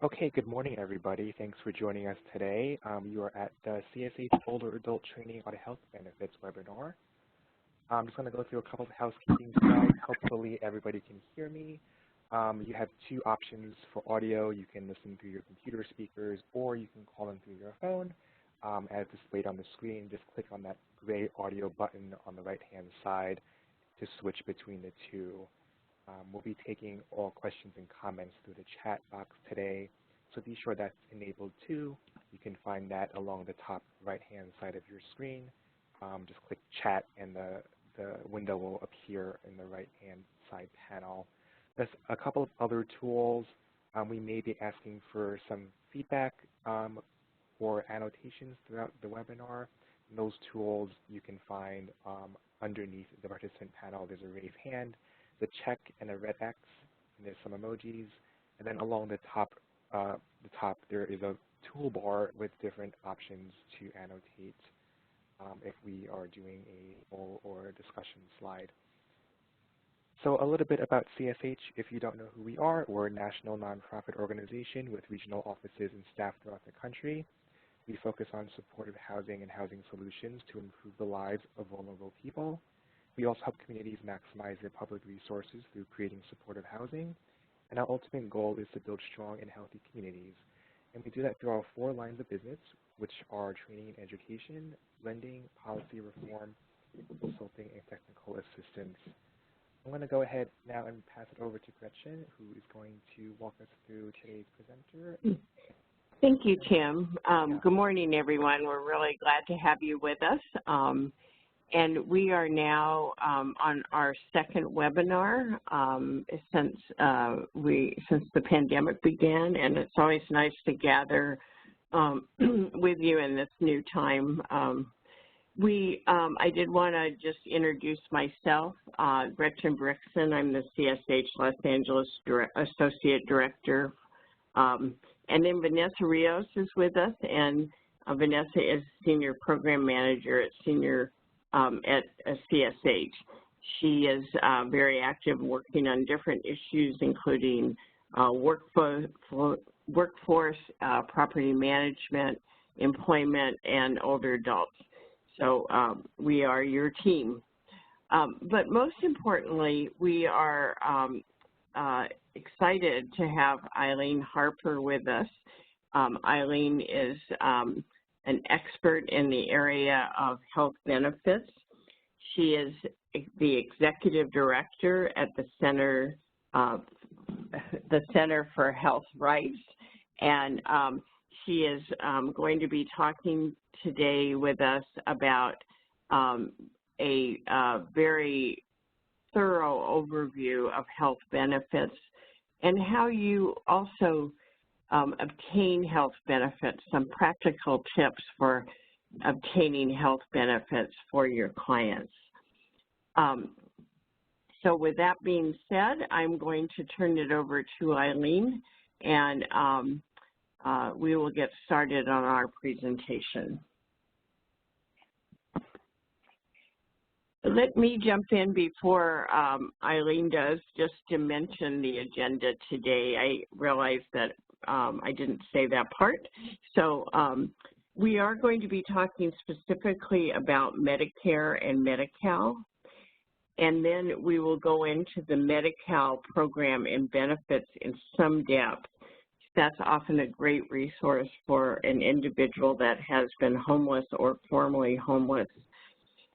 Okay, good morning, everybody. Thanks for joining us today. You are at the CSH Older Adult Training on Health Benefits webinar. I'm just going to go through a couple of housekeeping slides. Hopefully, everybody can hear me. You have two options for audio. You can listen through your computer speakers, or you can call in through your phone. As displayed on the screen, just click on that gray audio button on the right-hand side to switch between the two. We'll be taking all questions and comments through the chat box today, so be sure that's enabled too. You can find that along the top right-hand side of your screen. Just click chat and the window will appear in the right-hand side panel. There's a couple of other tools. We may be asking for some feedback or annotations throughout the webinar. And those tools you can find underneath the participant panel. There's a raise hand, the check, and a red X, and there's some emojis. And then along the top there is a toolbar with different options to annotate if we are doing a poll or a discussion slide. So a little bit about CSH. If you don't know who we are, we're a national nonprofit organization with regional offices and staff throughout the country. We focus on supportive housing and housing solutions to improve the lives of vulnerable people. We also help communities maximize their public resources through creating supportive housing. And our ultimate goal is to build strong and healthy communities. And we do that through our 4 lines of business, which are training and education, lending, policy reform, consulting, and technical assistance. I'm going to go ahead now and pass it over to Gretchen, who is going to walk us through today's presenter. Thank you, Tim. Good morning, everyone. We're really glad to have you with us. And we are now on our second webinar since the pandemic began, and it's always nice to gather with you in this new time. I did want to just introduce myself, Gretchen Brixson. I'm the CSH Los Angeles Associate Director. And then Vanessa Rios is with us, and Vanessa is Senior Program Manager at CSH. She is very active working on different issues, including workforce, property management, employment, and older adults. So we are your team. But most importantly, we are excited to have Eileen Harper with us. Eileen is an expert in the area of health benefits. She is the Executive Director at the Center for Health Rights, and she is going to be talking today with us about a very thorough overview of health benefits and how you also obtain health benefits, some practical tips for obtaining health benefits for your clients. So with that being said, I'm going to turn it over to Eileen, and we will get started on our presentation. Let me jump in before Eileen does, just to mention the agenda today. I realize that I didn't say that part. So we are going to be talking specifically about Medicare and Medi-Cal, and then we will go into the Medi-Cal program and benefits in some depth. That's often a great resource for an individual that has been homeless or formerly homeless.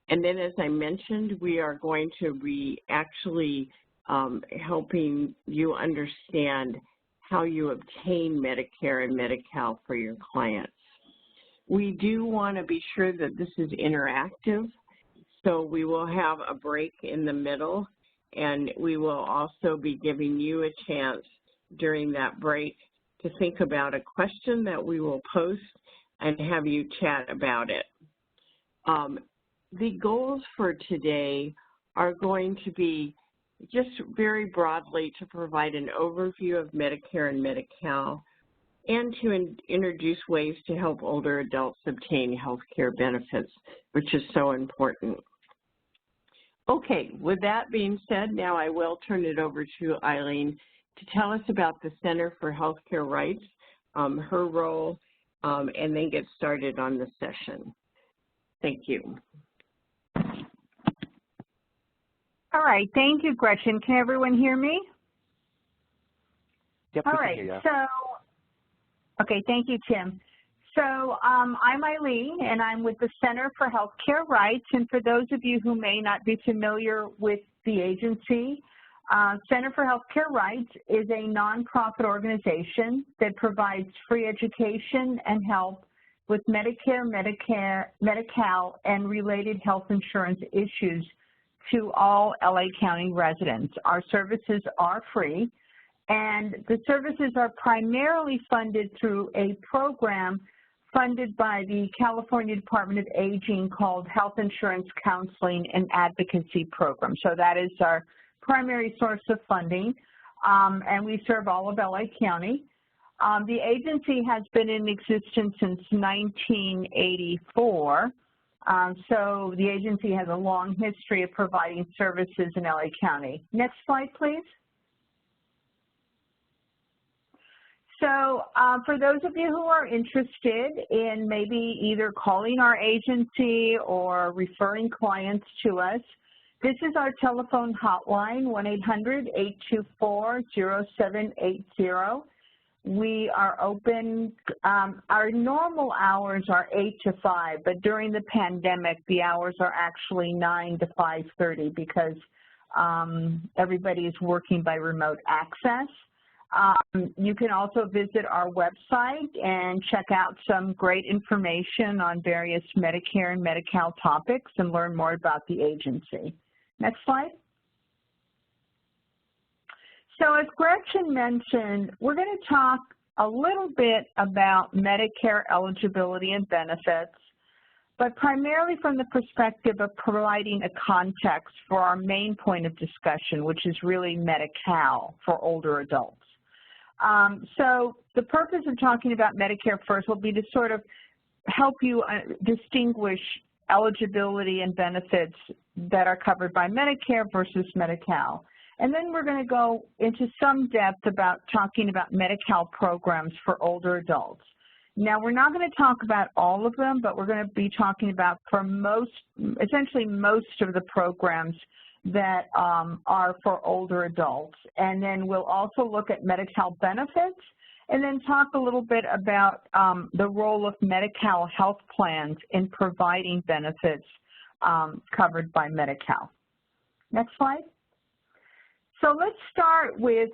And then, as I mentioned, we are going to be actually helping you understand how you obtain Medicare and Medi-Cal for your clients. We do want to be sure that this is interactive, so we will have a break in the middle, and we will also be giving you a chance during that break to think about a question that we will post and have you chat about it. The goals for today are going to be just very broadly to provide an overview of Medicare and Medi-Cal and to introduce ways to help older adults obtain health care benefits, which is so important. Okay, with that being said, now I will turn it over to Eileen to tell us about the Center for Healthcare Rights, her role, and then get started on the session. Thank you. All right, thank you, Gretchen. Can everyone hear me? Yep, All we right, can hear you. Okay, thank you, Tim. So I'm Eileen, and I'm with the Center for Healthcare Rights. And for those of you who may not be familiar with the agency, Center for Healthcare Rights is a nonprofit organization that provides free education and help with Medicare, Medi-Cal, and related health insurance issues to all LA County residents. Our services are free, and the services are primarily funded through a program funded by the California Department of Aging called Health Insurance Counseling and Advocacy Program. So that is our primary source of funding, and we serve all of LA County. The agency has been in existence since 1984, so the agency has a long history of providing services in LA County. Next slide, please. So for those of you who are interested in maybe either calling our agency or referring clients to us, this is our telephone hotline, 1-800-824-0780. We are open, our normal hours are 8 to 5, but during the pandemic, the hours are actually 9 to 5:30 because everybody is working by remote access. You can also visit our website and check out some great information on various Medicare and Medi-Cal topics and learn more about the agency. Next slide. So as Gretchen mentioned, we're going to talk a little bit about Medicare eligibility and benefits, but primarily from the perspective of providing a context for our main point of discussion, which is really Medi-Cal for older adults. So the purpose of talking about Medicare first will be to sort of help you distinguish eligibility and benefits that are covered by Medicare versus Medi-Cal. And then we're going to go into some depth about talking about Medi-Cal programs for older adults. Now, we're not going to talk about all of them, but we're going to be talking about for essentially most of the programs that are for older adults. And then we'll also look at Medi-Cal benefits and then talk a little bit about the role of Medi-Cal health plans in providing benefits covered by Medi-Cal. Next slide. So let's start with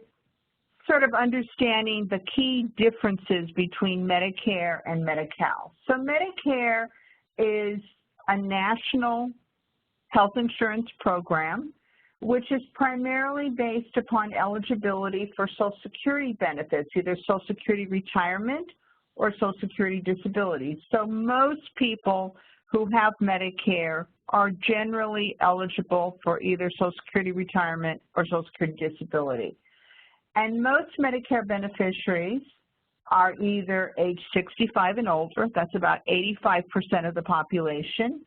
sort of understanding the key differences between Medicare and Medi-Cal. So Medicare is a national health insurance program, which is primarily based upon eligibility for Social Security benefits, either Social Security retirement or Social Security disability. So most people who have Medicare are generally eligible for either Social Security retirement or Social Security disability. And most Medicare beneficiaries are either age 65 and older, that's about 85% of the population,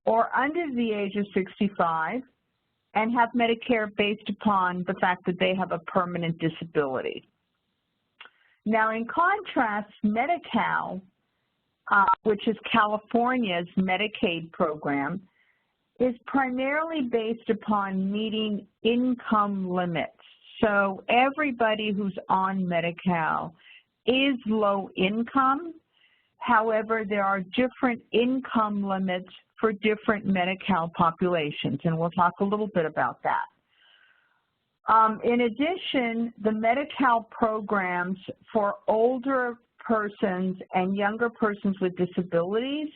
or under the age of 65 and have Medicare based upon the fact that they have a permanent disability. Now, in contrast, Medi-Cal, which is California's Medicaid program, is primarily based upon meeting income limits. So everybody who's on Medi-Cal is low income. However, there are different income limits for different Medi-Cal populations, and we'll talk a little bit about that. In addition, the Medi-Cal programs for older persons and younger persons with disabilities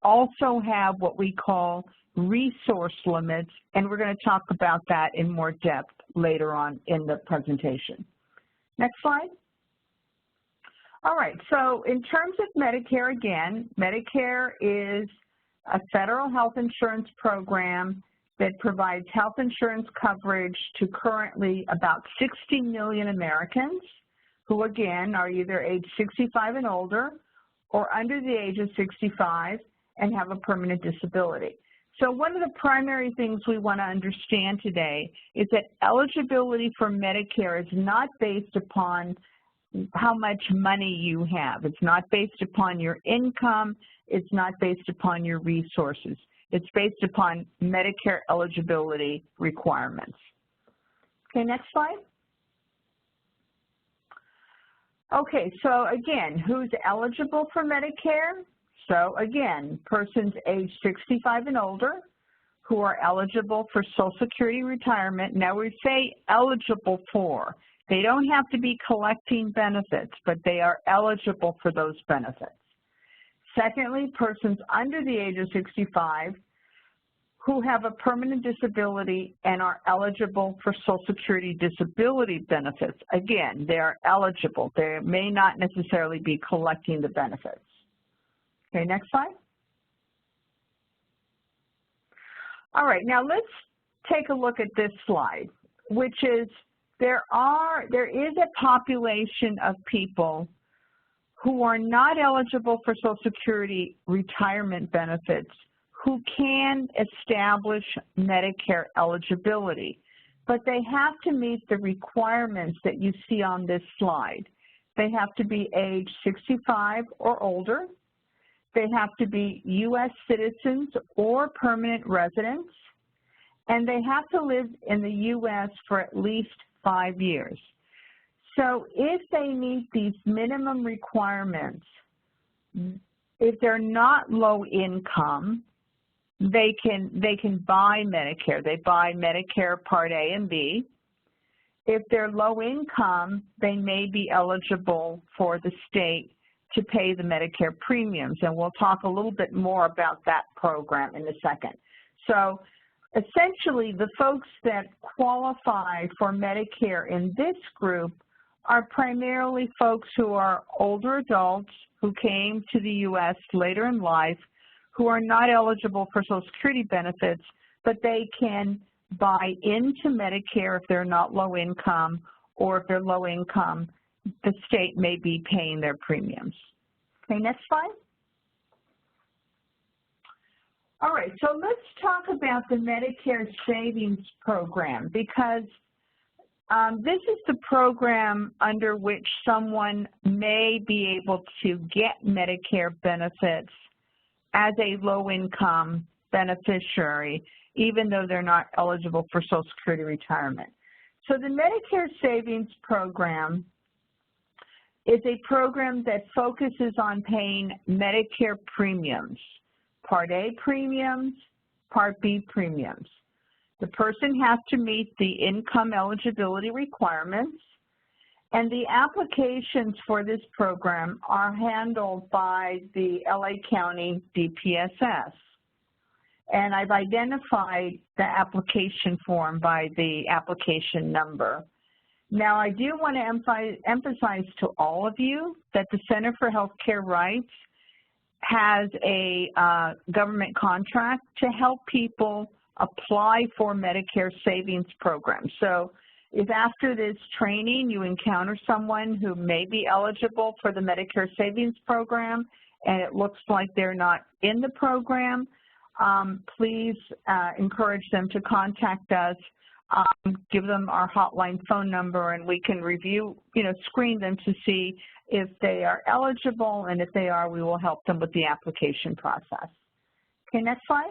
also have what we call resource limits, and we're going to talk about that in more depth later on in the presentation. Next slide. All right, so in terms of Medicare again, Medicare is a federal health insurance program that provides health insurance coverage to currently about 60 million Americans who, again, are either age 65 and older or under the age of 65 and have a permanent disability. So one of the primary things we want to understand today is that eligibility for Medicare is not based upon how much money you have. It's not based upon your income. It's not based upon your resources. It's based upon Medicare eligibility requirements. Okay, next slide. Okay, so again, who's eligible for Medicare? So again, persons age 65 and older who are eligible for Social Security retirement. Now we say eligible for. They don't have to be collecting benefits, but they are eligible for those benefits. Secondly, persons under the age of 65 who have a permanent disability and are eligible for Social Security disability benefits. Again, they are eligible. They may not necessarily be collecting the benefits. Okay, next slide. All right, now let's take a look at this slide, which is there is a population of people who are not eligible for Social Security retirement benefits who can establish Medicare eligibility, but they have to meet the requirements that you see on this slide. They have to be age 65 or older. They have to be U.S. citizens or permanent residents, and they have to live in the U.S. for at least 5 years. So if they meet these minimum requirements, if they're not low income, they can buy Medicare. They buy Medicare Part A and B. If they're low income, they may be eligible for the state to pay the Medicare premiums, and we'll talk a little bit more about that program in a second. So essentially, the folks that qualify for Medicare in this group are primarily folks who are older adults who came to the U.S. later in life, who are not eligible for Social Security benefits, but they can buy into Medicare if they're not low income, or if they're low income, the state may be paying their premiums. Okay, next slide. All right, so let's talk about the Medicare Savings Program, because this is the program under which someone may be able to get Medicare benefits as a low-income beneficiary, even though they're not eligible for Social Security retirement. So the Medicare Savings Program is a program that focuses on paying Medicare premiums, Part A premiums, Part B premiums. The person has to meet the income eligibility requirements, and the applications for this program are handled by the LA County DPSS. And I've identified the application form by the application number. Now, I do want to emphasize to all of you that the Center for Healthcare Rights has a government contract to help people apply for Medicare Savings Program. So if after this training you encounter someone who may be eligible for the Medicare Savings Program and it looks like they're not in the program, please encourage them to contact us. Give them our hotline phone number, and we can review, screen them to see if they are eligible, and if they are, we will help them with the application process. Okay, next slide.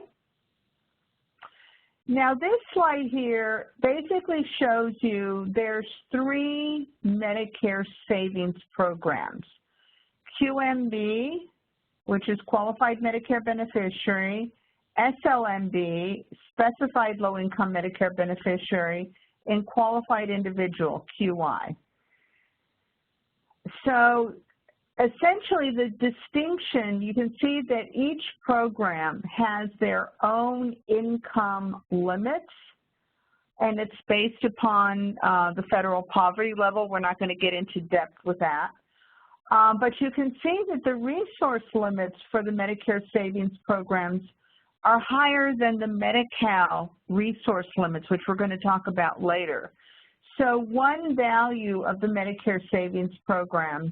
Now this slide here basically shows you there's 3 Medicare savings programs. QMB, which is Qualified Medicare Beneficiary, SLMB, Specified Low-Income Medicare Beneficiary, and Qualified Individual, QI. So essentially the distinction, you can see that each program has their own income limits, and it's based upon the federal poverty level. We're not going to get into depth with that. But you can see that the resource limits for the Medicare savings programs are higher than the Medi-Cal resource limits, which we're going to talk about later. So one value of the Medicare savings programs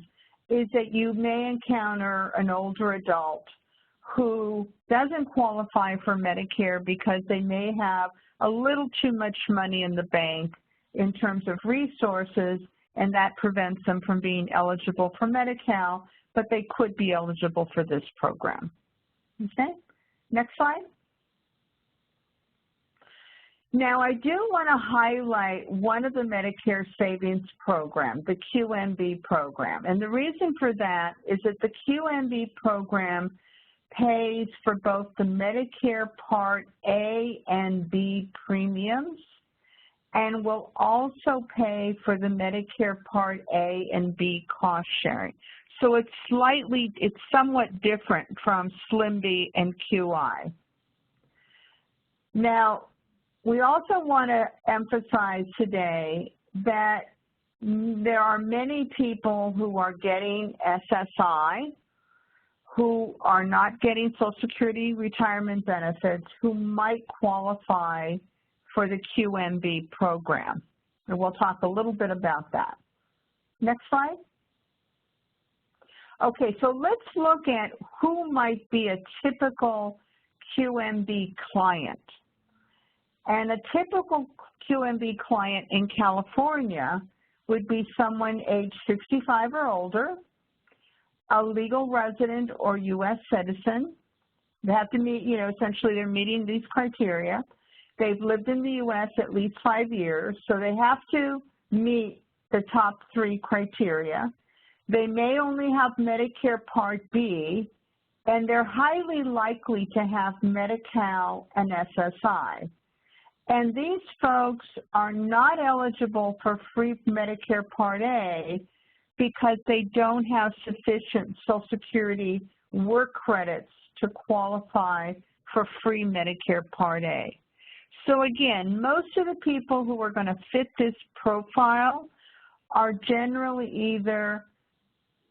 is that you may encounter an older adult who doesn't qualify for Medicare because they may have a little too much money in the bank in terms of resources, and that prevents them from being eligible for Medi-Cal, but they could be eligible for this program. Okay, next slide. Now, I do want to highlight one of the Medicare savings program, the Qmb program. And the reason for that is that the Qmb program pays for both the Medicare Part A and B premiums and will also pay for the Medicare Part A and B cost sharing. So it's somewhat different from Qmb and QI. Now, we also want to emphasize today that there are many people who are getting SSI, who are not getting Social Security retirement benefits, who might qualify for the Qmb program. And we'll talk a little bit about that. Next slide. Okay, so let's look at who might be a typical Qmb client. And a typical Qmb client in California would be someone age 65 or older, a legal resident or U.S. citizen. They have to meet, essentially they're meeting these criteria. They've lived in the U.S. at least 5 years, so they have to meet the top 3 criteria. They may only have Medicare Part B, and they're highly likely to have Medi-Cal and SSI. And these folks are not eligible for free Medicare Part A because they don't have sufficient Social Security work credits to qualify for free Medicare Part A. So again, most of the people who are going to fit this profile are generally either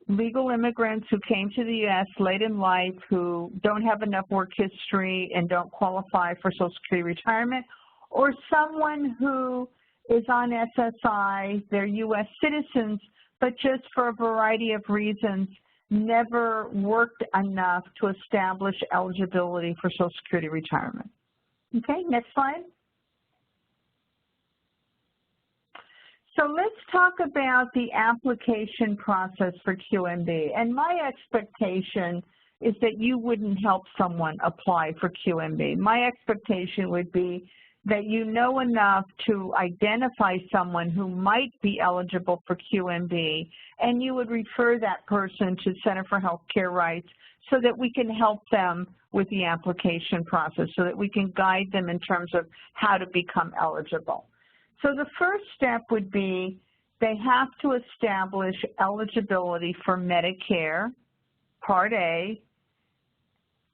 legal immigrants who came to the U.S. late in life who don't have enough work history and don't qualify for Social Security retirement, or someone who is on SSI, they're U.S. citizens, but just for a variety of reasons never worked enough to establish eligibility for Social Security retirement. Okay, next slide. So let's talk about the application process for Qmb. And my expectation is that you wouldn't help someone apply for Qmb. My expectation would be that you know enough to identify someone who might be eligible for Qmb, and you would refer that person to Center for Healthcare Rights so that we can help them with the application process, so that we can guide them in terms of how to become eligible. So the first step would be they have to establish eligibility for Medicare Part A,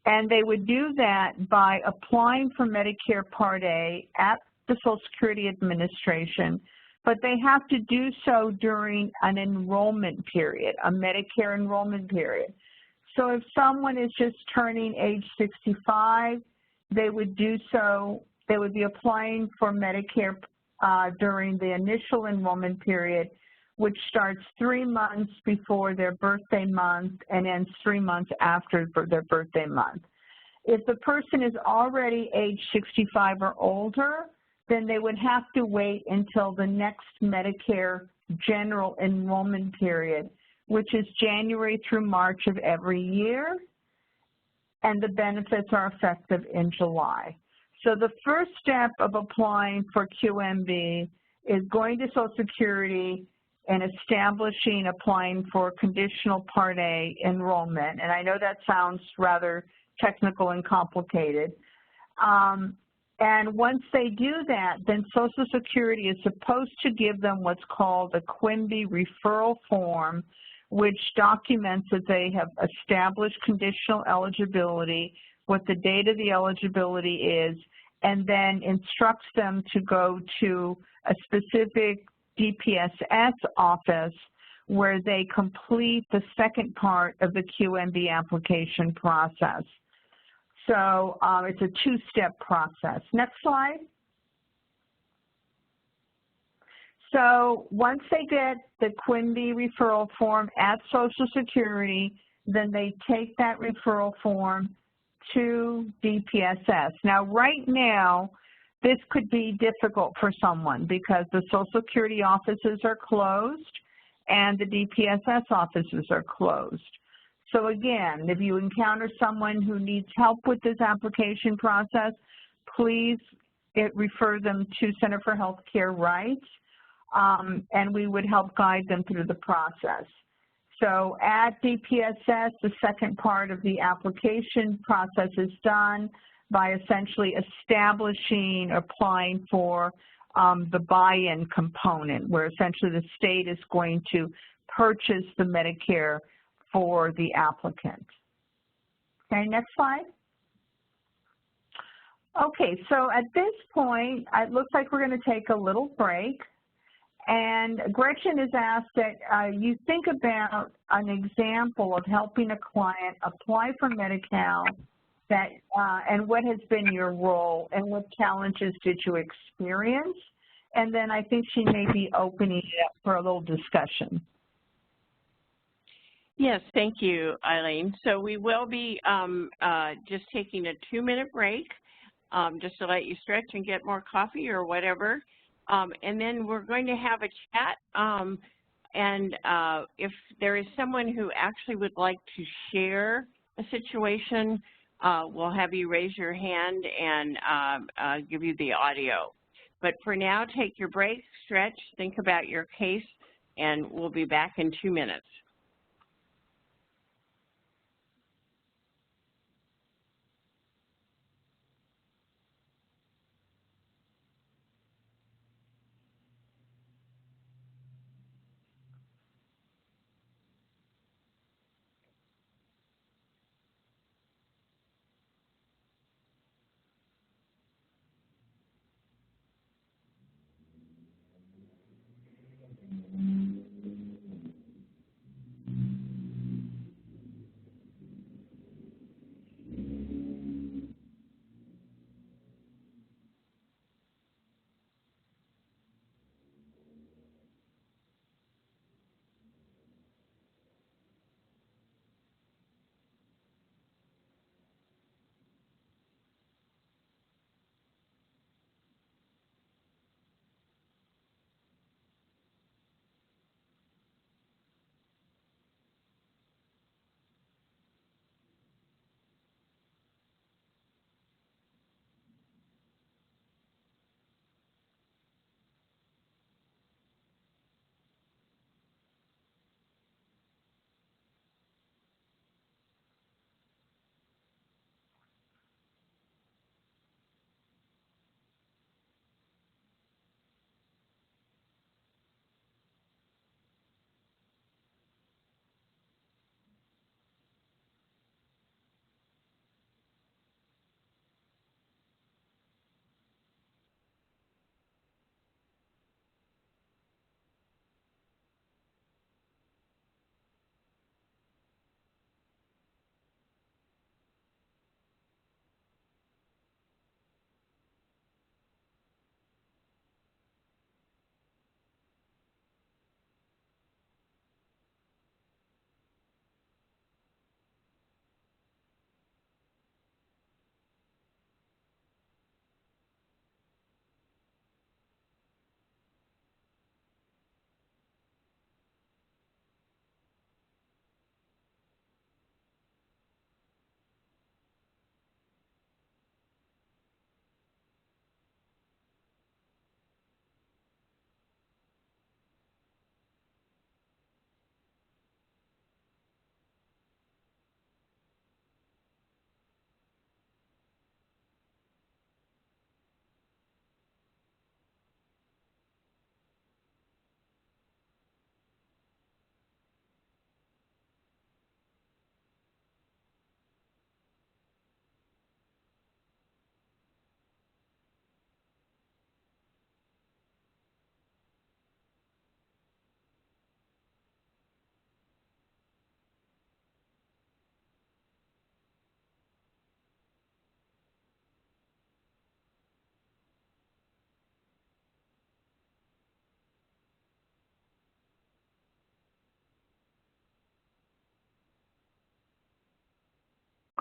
and they would do that by applying for Medicare Part A at the Social Security Administration, but they have to do so during an enrollment period, a Medicare enrollment period. So if someone is just turning age 65, they would do so, they would be applying for Medicare during the initial enrollment period, which starts 3 months before their birthday month and ends 3 months after their birthday month. If the person is already age 65 or older, then they would have to wait until the next Medicare general enrollment period, which is January through March of every year, and the benefits are effective in July. So the first step of applying for Qmb is going to Social Security and applying for conditional Part A enrollment. And I know that sounds rather technical and complicated. And once they do that, then Social Security is supposed to give them what's called a Qmb referral form, which documents that they have established conditional eligibility, what the date of the eligibility is, and then instructs them to go to a specific DPSS office where they complete the second part of the Qmb application process. So it's a two-step process. Next slide. So once they get the Qmb referral form at Social Security, then they take that referral form, to DPSS. Now, right now, this could be difficult for someone because the Social Security offices are closed and the DPSS offices are closed. So again, if you encounter someone who needs help with this application process, please refer them to Center for Healthcare Rights, and we would help guide them through the process. So at DPSS, the second part of the application process is done by essentially applying for the buy-in component, where essentially the state is going to purchase the Medicare for the applicant. Okay, next slide. Okay, so at this point, it looks like we're going to take a little break. And Gretchen has asked that you think about an example of helping a client apply for Medi-Cal, and what has been your role and what challenges did you experience? And then I think she may be opening it up for a little discussion. Yes, thank you, Eileen. So we will be just taking a 2-minute break just to let you stretch and get more coffee or whatever. And then we're going to have a chat. And if there is someone who actually would like to share a situation, we'll have you raise your hand and give you the audio. But for now, take your break, stretch, think about your case, and we'll be back in 2 minutes.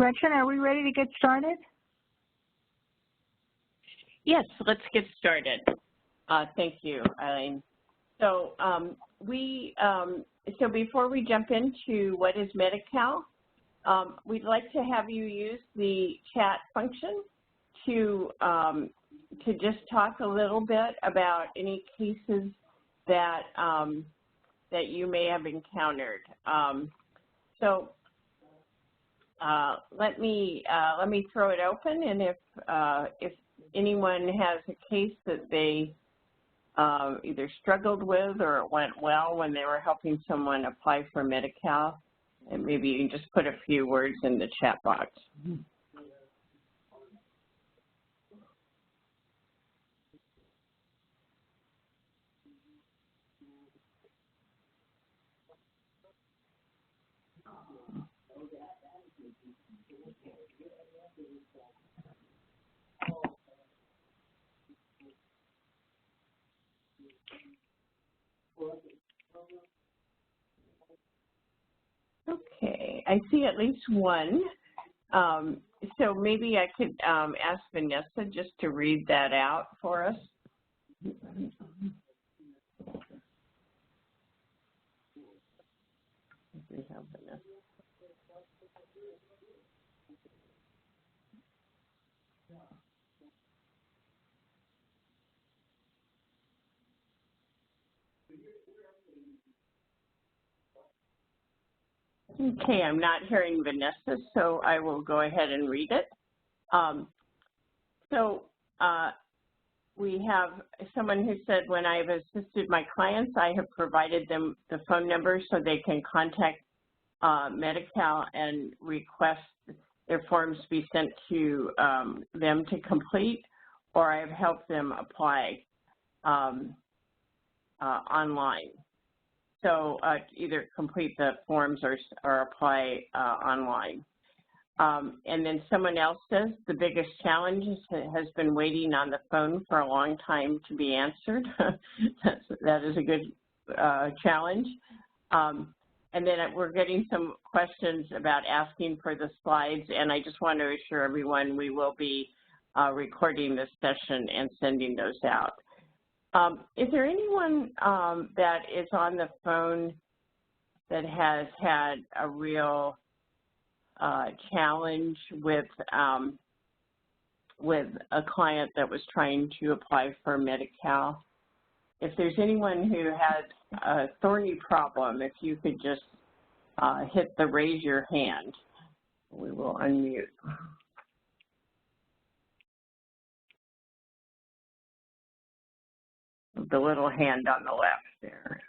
Gretchen, are we ready to get started? Yes, let's get started. Thank you, Eileen. So so before we jump into what is Medi-Cal, we'd like to have you use the chat function to just talk a little bit about any cases that that you may have encountered. Let me throw it open, and if anyone has a case that they either struggled with or it went well when they were helping someone apply for Medi-Cal, and maybe you can just put a few words in the chat box. Okay, I see at least one. So maybe I could ask Vanessa just to read that out for us. We have Vanessa. Okay, I'm not hearing Vanessa, so I will go ahead and read it. We have someone who said, when I've assisted my clients, I have provided them the phone number so they can contact Medi-Cal and request their forms be sent to them to complete, or I've helped them apply online. So either complete the forms or apply online. And then someone else says, the biggest challenge has been waiting on the phone for a long time to be answered. That is a good challenge. And then we're getting some questions about asking for the slides, and I just want to assure everyone we will be recording this session and sending those out. Is there anyone that is on the phone that has had a real challenge with a client that was trying to apply for Medi-Cal? If there's anyone who has a thorny problem, if you could just hit the raise your hand, we will unmute. The little hand on the left there.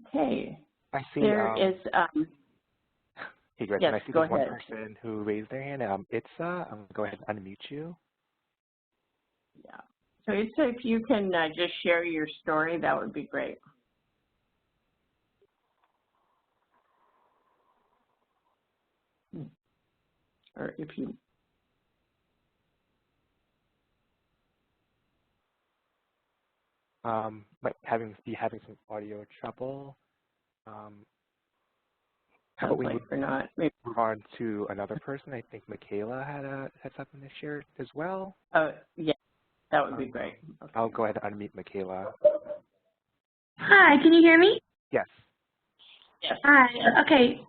Okay. I see. There is. Hey, Gretchen, yes, I see go there's one ahead. person who raised their hand. I'm going to go ahead and unmute you. Yeah. So if you can just share your story, that would be great. Or if you. Might be having some audio trouble. How about we move on to another person? I think Michaela had something to share as well. Yeah, that would be great. Okay. I'll go ahead and unmute Michaela. Hi, can you hear me? Yes. Yes. Hi. Okay.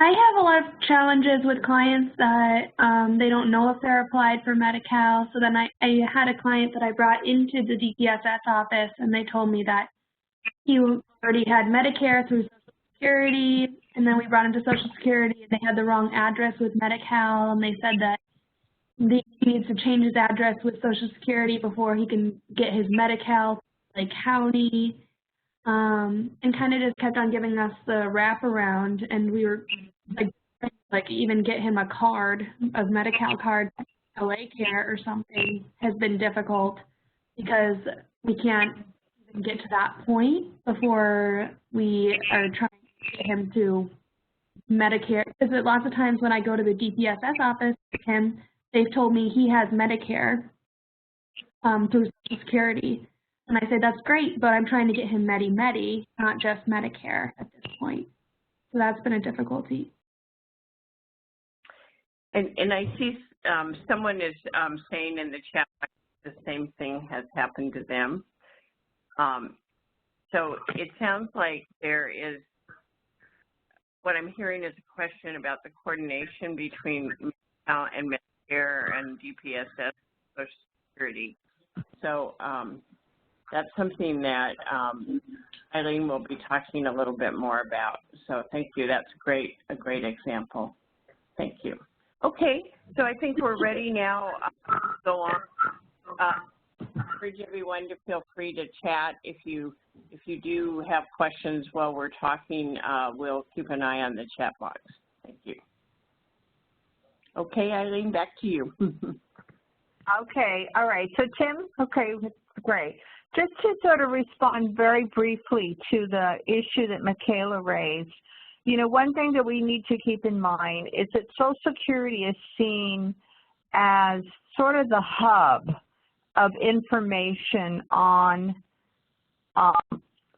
I have a lot of challenges with clients that they don't know if they're applied for Medi-Cal. So then I had a client that I brought into the DPSS office, and they told me that he already had Medicare through Social Security, and then we brought him to Social Security, and they had the wrong address with Medi-Cal, and they said that he needs to change his address with Social Security before he can get his Medi-Cal, like county, and kind of just kept on giving us the wraparound, and we were like even get him a card, a Medi-Cal card, LA Care or something has been difficult because we can't even get to that point before we are trying to get him to Medicare. Because lots of times when I go to the DPSS office with him, they've told me he has Medicare through Social Security. And I say, that's great, but I'm trying to get him Medi-Medi, not just Medicare at this point. So that's been a difficulty. And I see someone is saying in the chat the same thing has happened to them. So it sounds like there is, what I'm hearing is a question about the coordination between Medi-Cal and Medicare and DPSS Social Security. So that's something that Eileen will be talking a little bit more about. So thank you. That's a great example. Thank you. Okay, so I think we're ready now to go on. I encourage everyone to feel free to chat. If you do have questions while we're talking, we'll keep an eye on the chat box. Thank you. Okay, Eileen, back to you. Okay, all right. So Tim, okay, great. Just to sort of respond very briefly to the issue that Michaela raised, you know, one thing that we need to keep in mind is that Social Security is seen as sort of the hub of information on,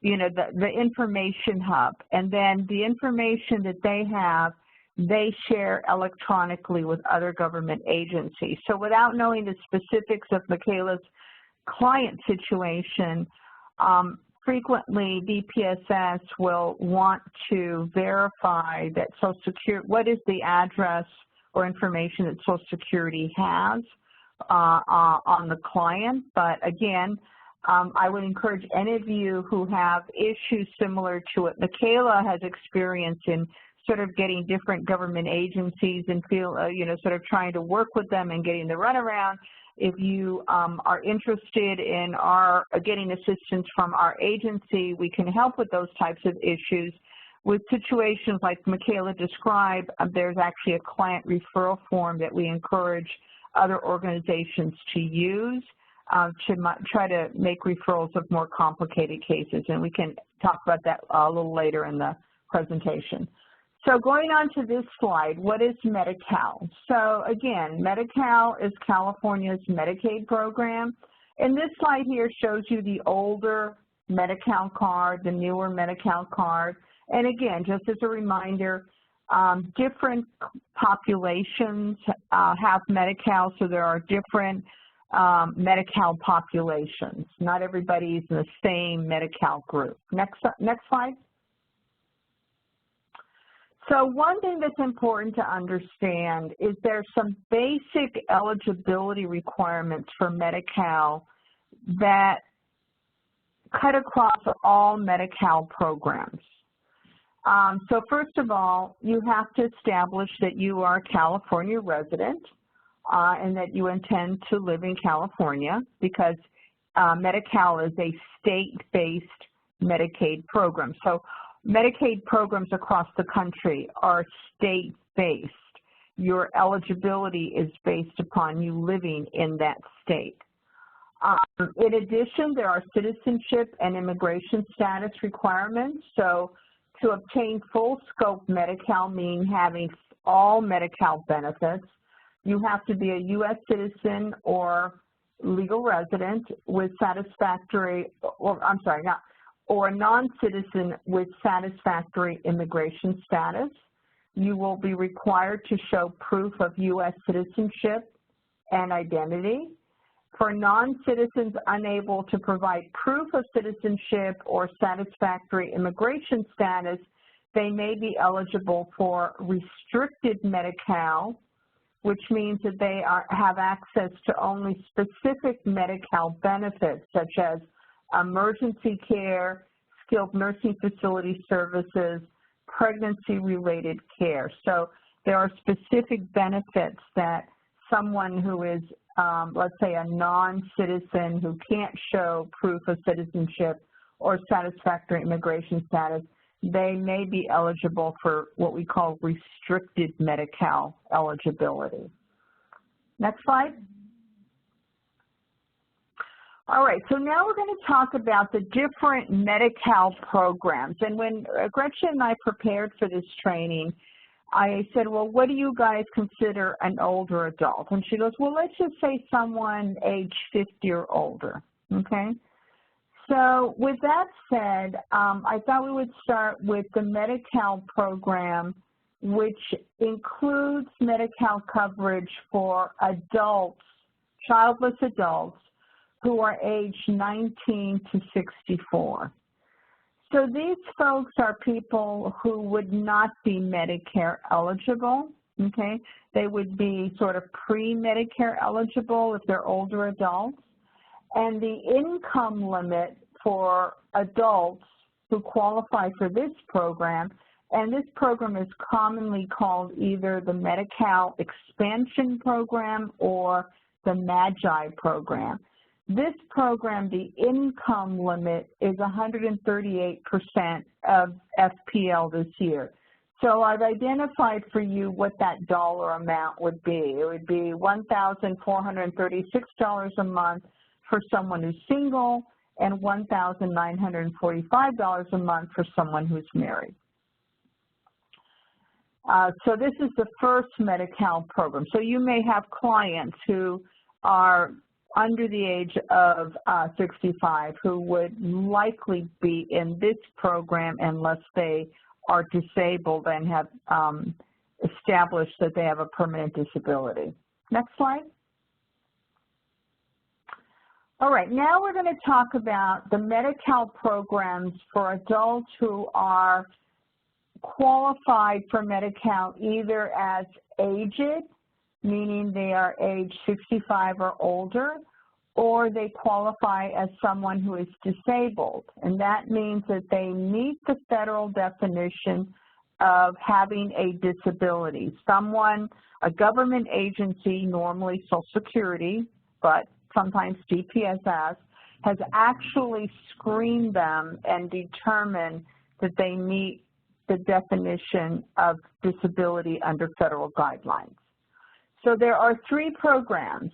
you know, the information hub. And then the information that they have, they share electronically with other government agencies. So without knowing the specifics of Michaela's client situation, frequently DPSS will want to verify that Social Security, what is the address or information that Social Security has on the client. But again, I would encourage any of you who have issues similar to what Michaela has experienced in sort of getting different government agencies and feel, you know, sort of trying to work with them and getting the runaround. If you are interested in getting assistance from our agency, we can help with those types of issues. With situations like Michaela described, there's actually a client referral form that we encourage other organizations to use to try to make referrals of more complicated cases, and we can talk about that a little later in the presentation. So going on to this slide, what is Medi-Cal? So again, Medi-Cal is California's Medicaid program. And this slide here shows you the older Medi-Cal card, the newer Medi-Cal card. And again, just as a reminder, different populations have Medi-Cal, so there are different Medi-Cal populations. Not everybody's in the same Medi-Cal group. Next slide. So one thing that's important to understand is there's some basic eligibility requirements for Medi-Cal that cut across all Medi-Cal programs. So first of all, you have to establish that you are a California resident and that you intend to live in California, because Medi-Cal is a state-based Medicaid program. So Medicaid programs across the country are state-based. Your eligibility is based upon you living in that state. In addition, there are citizenship and immigration status requirements. So to obtain full scope Medi-Cal, meaning having all Medi-Cal benefits, you have to be a U.S. citizen or legal resident with satisfactory, or a non-citizen with satisfactory immigration status. You will be required to show proof of U.S. citizenship and identity. For non-citizens unable to provide proof of citizenship or satisfactory immigration status, they may be eligible for restricted Medi-Cal, which means that they have access to only specific Medi-Cal benefits, such as emergency care, skilled nursing facility services, pregnancy-related care. So there are specific benefits that someone who is, let's say, a non-citizen who can't show proof of citizenship or satisfactory immigration status, they may be eligible for what we call restricted Medi-Cal eligibility. Next slide. All right, so now we're going to talk about the different Medi-Cal programs. And when Gretchen and I prepared for this training, I said, well, what do you guys consider an older adult? And she goes, well, let's just say someone age 50 or older, okay? So with that said, I thought we would start with the Medi-Cal program, which includes Medi-Cal coverage for adults, childless adults, who are aged 19 to 64. So these folks are people who would not be Medicare eligible, okay? They would be sort of pre-Medicare eligible if they're older adults. And the income limit for adults who qualify for this program, and this program is commonly called either the Medi-Cal Expansion Program or the MAGI program. This program, the income limit is 138% of FPL this year. So I've identified for you what that dollar amount would be. It would be $1,436 a month for someone who's single and $1,945 a month for someone who's married. So this is the first Medi-Cal program. So you may have clients who are under the age of 65 who would likely be in this program unless they are disabled and have established that they have a permanent disability. Next slide. All right, now we're going to talk about the Medi-Cal programs for adults who are qualified for Medi-Cal either as aged, meaning they are age 65 or older, or they qualify as someone who is disabled. And that means that they meet the federal definition of having a disability. Someone, a government agency, normally Social Security, but sometimes DPSS, has actually screened them and determined that they meet the definition of disability under federal guidelines. So there are three programs,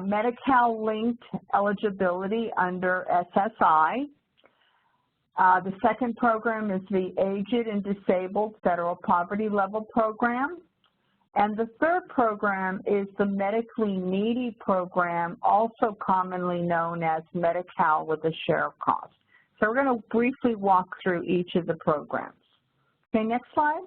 Medi-Cal Linked Eligibility under SSI. The second program is the Aged and Disabled Federal Poverty Level Program. And the third program is the Medically Needy Program, also commonly known as Medi-Cal with a share of cost. So we're going to briefly walk through each of the programs. Okay, next slide.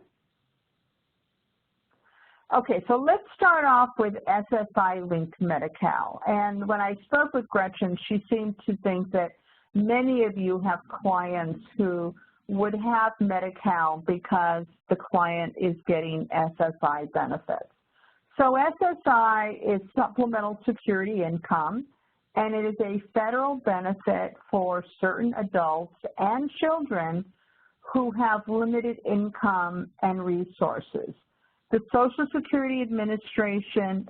Okay, so let's start off with Sfi Linked Medi-Cal. And when I spoke with Gretchen, she seemed to think that many of you have clients who would have Medi-Cal because the client is getting SSI benefits. So SSI is Supplemental Security Income, and it is a federal benefit for certain adults and children who have limited income and resources. The Social Security Administration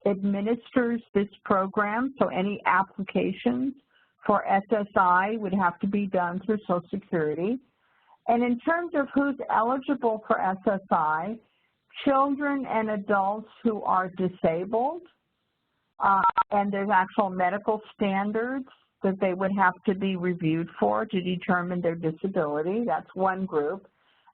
administers this program, so any applications for SSI would have to be done through Social Security. And in terms of who's eligible for SSI, children and adults who are disabled, and there's actual medical standards that they would have to be reviewed for to determine their disability. That's one group.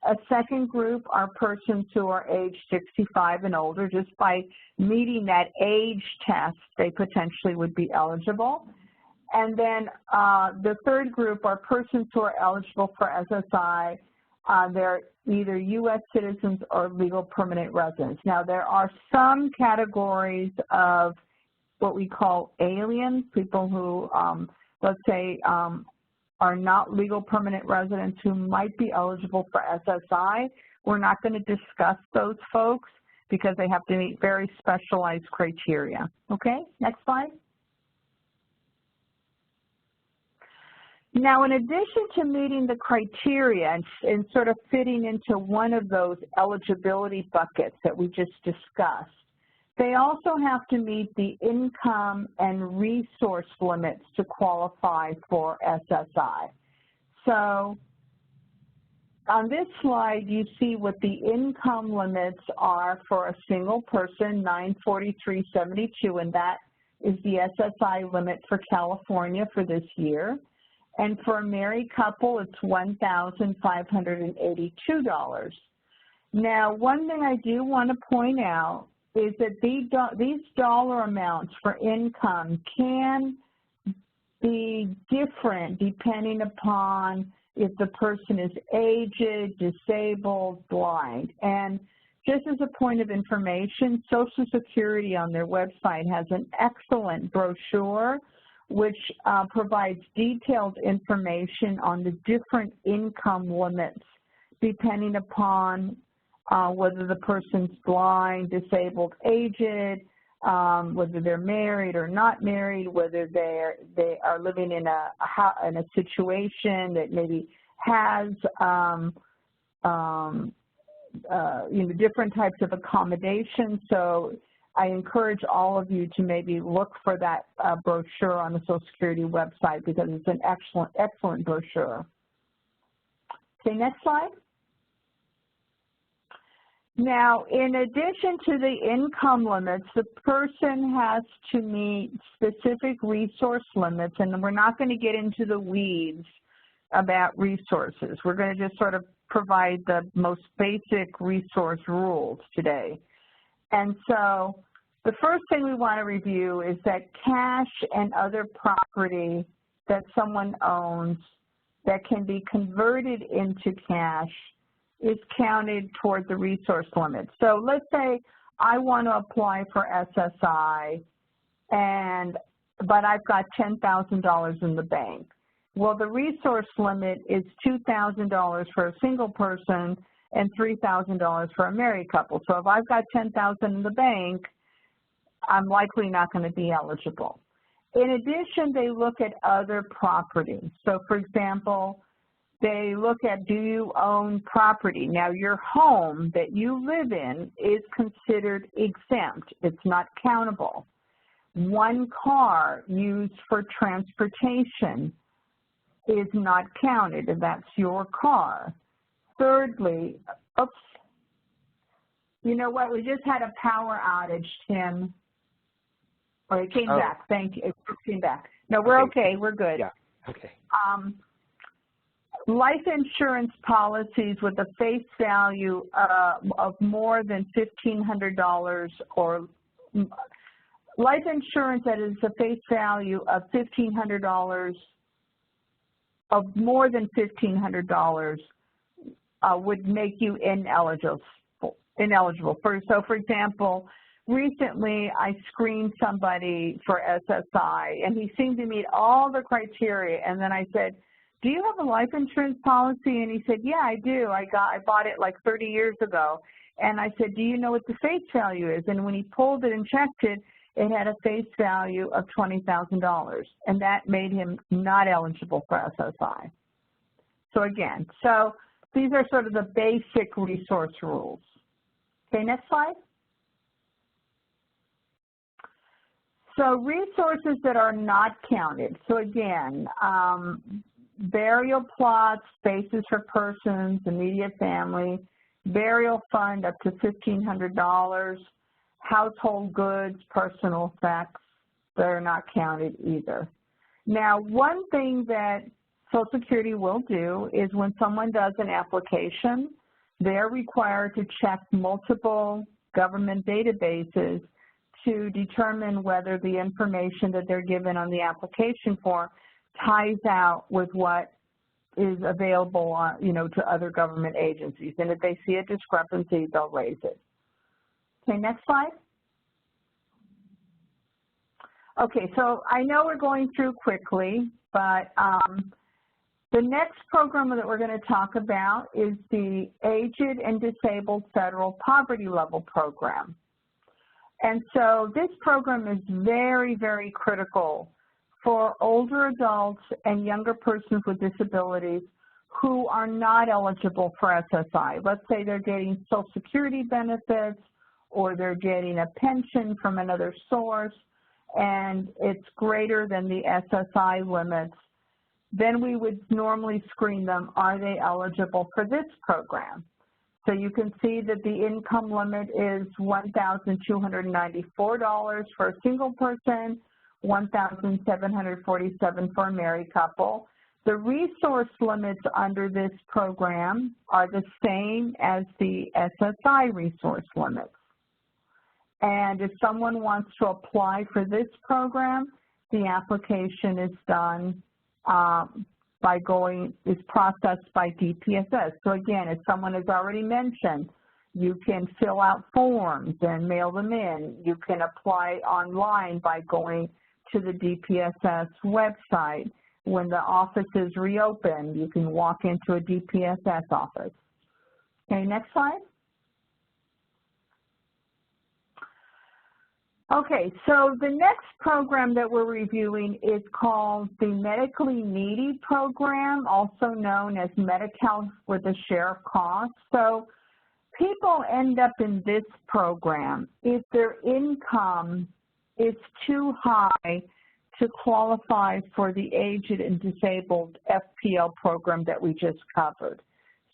A second group are persons who are age 65 and older. Just by meeting that age test, they potentially would be eligible. And then the third group are persons who are eligible for SSI. They're either U.S. citizens or legal permanent residents. Now, there are some categories of what we call aliens, people who, let's say, are not legal permanent residents who might be eligible for SSI. We're not going to discuss those folks because they have to meet very specialized criteria. Okay, next slide. Now, in addition to meeting the criteria and sort of fitting into one of those eligibility buckets that we just discussed, they also have to meet the income and resource limits to qualify for SSI. So on this slide, you see what the income limits are for a single person, $943.72, and that is the SSI limit for California for this year. And for a married couple, it's $1,582. Now, one thing I do want to point out is that these dollar amounts for income can be different depending upon if the person is aged, disabled, blind. And just as a point of information, Social Security on their website has an excellent brochure which provides detailed information on the different income limits depending upon whether the person's blind, disabled, aged, whether they're married or not married, whether they are living in a situation that maybe has different types of accommodations. So I encourage all of you to maybe look for that brochure on the Social Security website because it's an excellent brochure. Okay, next slide. Now, in addition to the income limits, the person has to meet specific resource limits, and we're not going to get into the weeds about resources. We're going to just sort of provide the most basic resource rules today. And so the first thing we want to review is that cash and other property that someone owns that can be converted into cash is counted toward the resource limit. So let's say I want to apply for SSI, but I've got $10,000 in the bank. Well, the resource limit is $2,000 for a single person and $3,000 for a married couple. So if I've got $10,000 in the bank, I'm likely not going to be eligible. In addition, they look at other property. So for example, they look at, do you own property? Now, your home that you live in is considered exempt. It's not countable. One car used for transportation is not counted, and that's your car. Thirdly, oops, you know what? We just had a power outage, Tim. Oh, it came back. Thank you. It came back. No, we're okay. We're good. Yeah. Okay. Life insurance policies with a face value of more than $1,500 or life insurance that is a face value of $1,500 of more than $1,500 would make you ineligible. So for example, recently I screened somebody for SSI and he seemed to meet all the criteria, and then I said, do you have a life insurance policy? And he said, yeah, I do. I bought it like 30 years ago. And I said, do you know what the face value is? And when he pulled it and checked it, it had a face value of $20,000. And that made him not eligible for SSI. So again, so these are sort of the basic resource rules. Okay, next slide. So resources that are not counted. So again, burial plots, spaces for persons, immediate family, burial fund up to $1,500, household goods, personal effects, they're not counted either. Now, one thing that Social Security will do is when someone does an application, they're required to check multiple government databases to determine whether the information that they're given on the application form ties out with what is available on, to other government agencies. And if they see a discrepancy, they'll raise it. Okay, next slide. Okay, so I know we're going through quickly, but the next program that we're going to talk about is the Aged and Disabled Federal Poverty Level Program. And so this program is very, very critical for older adults and younger persons with disabilities who are not eligible for SSI. Let's say they're getting Social Security benefits or they're getting a pension from another source and it's greater than the SSI limits. Then we would normally screen them, are they eligible for this program? So you can see that the income limit is $1,294 for a single person, $1,747 for a married couple. The resource limits under this program are the same as the SSI resource limits. And if someone wants to apply for this program, the application is done is processed by DPSS. So again, as someone has already mentioned, you can fill out forms and mail them in. You can apply online by going to the DPSS website. When the office is reopened, you can walk into a DPSS office. Okay, next slide. Okay, so the next program that we're reviewing is called the Medically Needy Program, also known as Medi-Cal with a share of cost. So people end up in this program if their income is too high to qualify for the aged and disabled FPL program that we just covered.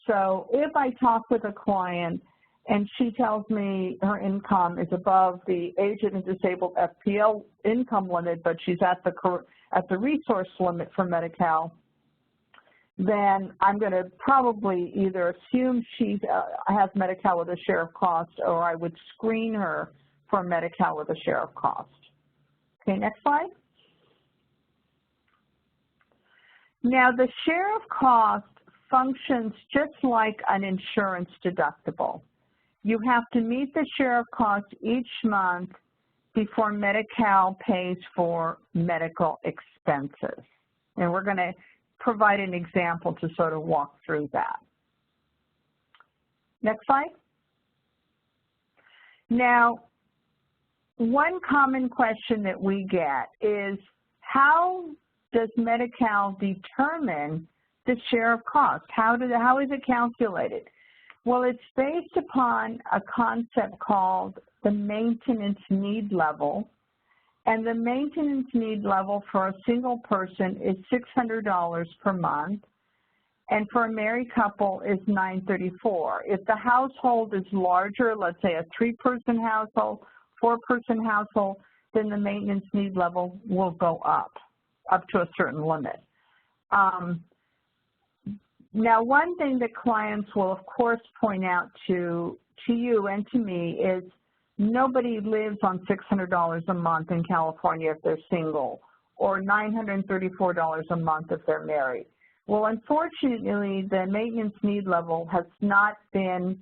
So if I talk with a client and she tells me her income is above the aged and disabled FPL income limit, but she's at the resource limit for Medi-Cal, then I'm going to probably either assume she has Medi-Cal with a share of cost, or I would screen her for Medi-Cal with a share of cost. Okay, next slide. Now, the share of cost functions just like an insurance deductible. You have to meet the share of cost each month before Medi-Cal pays for medical expenses. And we're going to provide an example to sort of walk through that. Next slide. Now, one common question that we get is, how does Medi-Cal determine the share of cost? How is it calculated? Well, it's based upon a concept called the maintenance need level, and the maintenance need level for a single person is $600 per month, and for a married couple is $934. If the household is larger, let's say a 3-person household, 4-person household, then the maintenance need level will go up to a certain limit. Now, one thing that clients will, of course, point out to you and to me is nobody lives on $600 a month in California if they're single, or $934 a month if they're married. Well, unfortunately, the maintenance need level has not been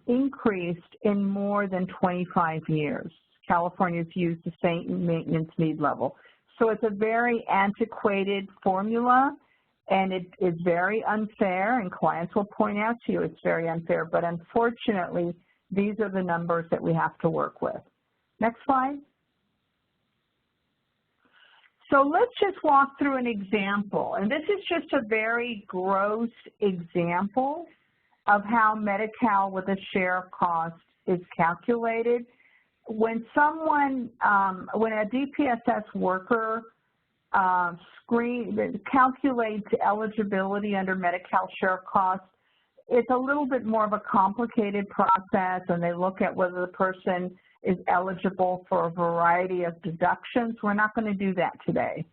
increased in more than 25 years. California's used the same maintenance need level. So it's a very antiquated formula, and it is very unfair, and clients will point out to you it's very unfair, but unfortunately, these are the numbers that we have to work with. Next slide. So let's just walk through an example, and this is just a very gross example of how Medi-Cal with a share of cost is calculated. When when a DPSS worker calculates eligibility under Medi-Cal share of cost, it's a little bit more of a complicated process, and they look at whether the person is eligible for a variety of deductions. We're not going to do that today.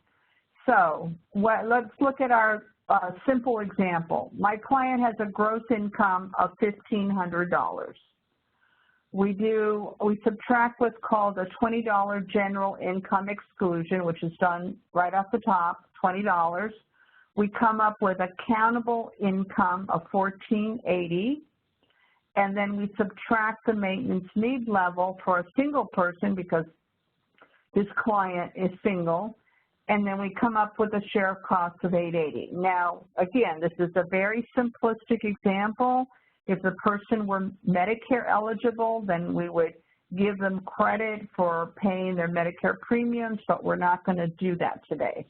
So let's look at our simple example. My client has a gross income of $1,500. We subtract what's called a $20 general income exclusion, which is done right off the top, $20. We come up with a countable income of $1,480, and then we subtract the maintenance need level for a single person because this client is single, and then we come up with a share of cost of $880. Now, again, this is a very simplistic example. If the person were Medicare eligible, then we would give them credit for paying their Medicare premiums, but we're not going to do that today.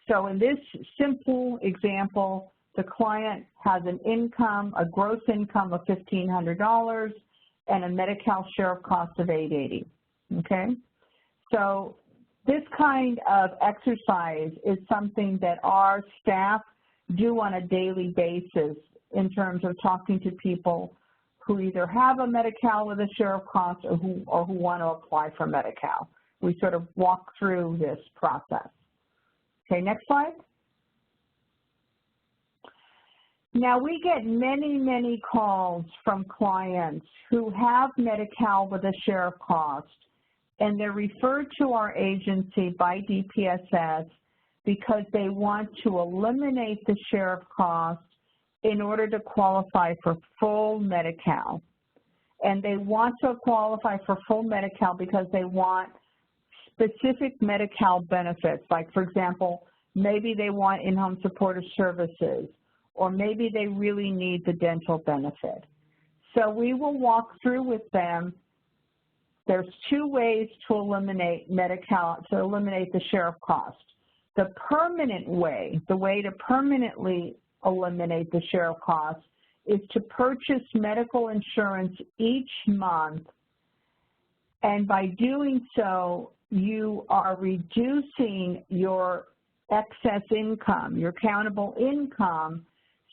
So in this simple example, the client has an income, a gross income of $1,500 and a Medi-Cal share of cost of $880, okay? So this kind of exercise is something that our staff do on a daily basis in terms of talking to people who either have a Medi-Cal with a share of cost or who want to apply for Medi-Cal. We sort of walk through this process. Okay, next slide. Now, we get many, many calls from clients who have Medi-Cal with a share of cost, and they're referred to our agency by DPSS because they want to eliminate the share of cost in order to qualify for full Medi-Cal. And they want to qualify for full Medi-Cal because they want specific Medi-Cal benefits, like, for example, maybe they want in-home supportive services, or maybe they really need the dental benefit. So we will walk through with them. There's two ways to eliminate Medi-Cal, to eliminate the share of cost. The permanent way, the way to permanently eliminate the share of cost, is to purchase medical insurance each month, and by doing so, you are reducing your excess income, your countable income,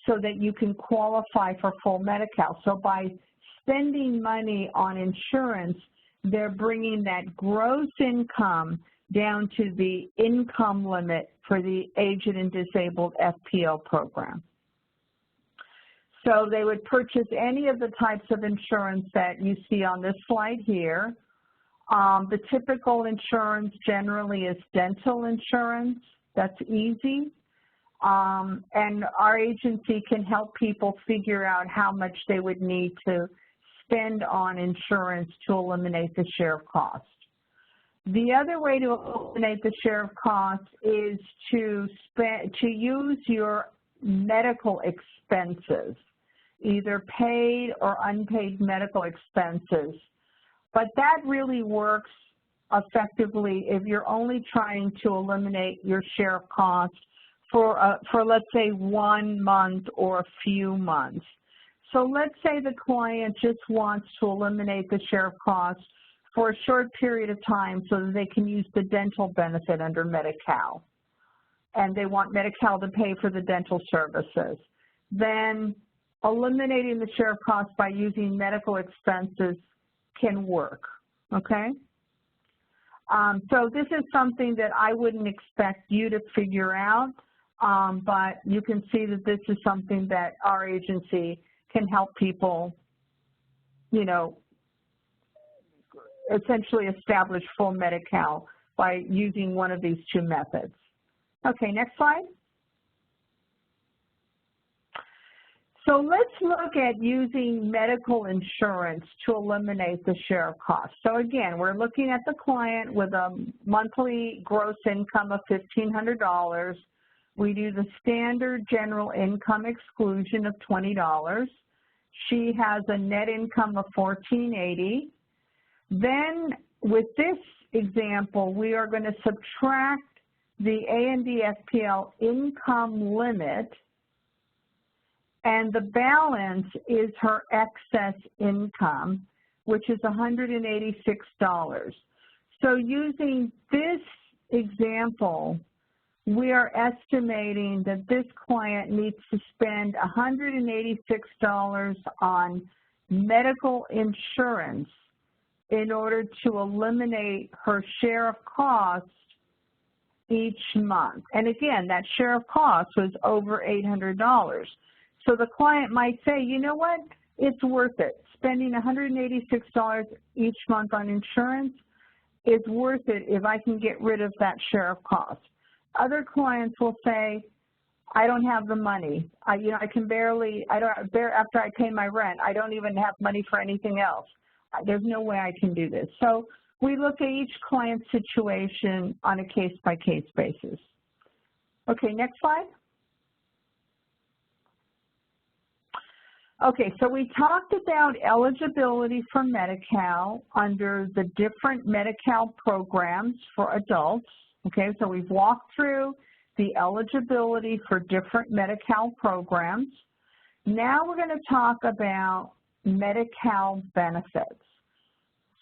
so that you can qualify for full Medi-Cal. So by spending money on insurance, they're bringing that gross income down to the income limit for the aged and disabled FPL program. So they would purchase any of the types of insurance that you see on this slide here. The typical insurance generally is dental insurance. That's easy. And our agency can help people figure out how much they would need to spend on insurance to eliminate the share of cost. The other way to eliminate the share of cost is to use your medical expenses, either paid or unpaid medical expenses. But that really works effectively if you're only trying to eliminate your share of cost for let's say 1 month or a few months. So let's say the client just wants to eliminate the share of cost for a short period of time so that they can use the dental benefit under Medi-Cal, and they want Medi-Cal to pay for the dental services. Then eliminating the share of cost by using medical expenses can work, okay? So this is something that I wouldn't expect you to figure out, but you can see that this is something that our agency can help people, you know, essentially establish full Medi-Cal by using one of these two methods. Okay, next slide. So let's look at using medical insurance to eliminate the share of cost. So again, we're looking at the client with a monthly gross income of $1,500. We do the standard general income exclusion of $20. She has a net income of $1,480. Then with this example, we are going to subtract the A&D FPL income limit, and the balance is her excess income, which is $186. So using this example, we are estimating that this client needs to spend $186 on medical insurance in order to eliminate her share of cost each month. And again, that share of cost was over $800. So the client might say, you know what, it's worth it. Spending $186 each month on insurance is worth it if I can get rid of that share of cost. Other clients will say, I don't have the money. I can barely, after I pay my rent, I don't even have money for anything else. There's no way I can do this. So we look at each client's situation on a case-by-case basis. Okay, next slide. Okay, so we talked about eligibility for Medi-Cal under the different Medi-Cal programs for adults. Okay, so we've walked through the eligibility for different Medi-Cal programs. Now we're going to talk about Medi-Cal benefits.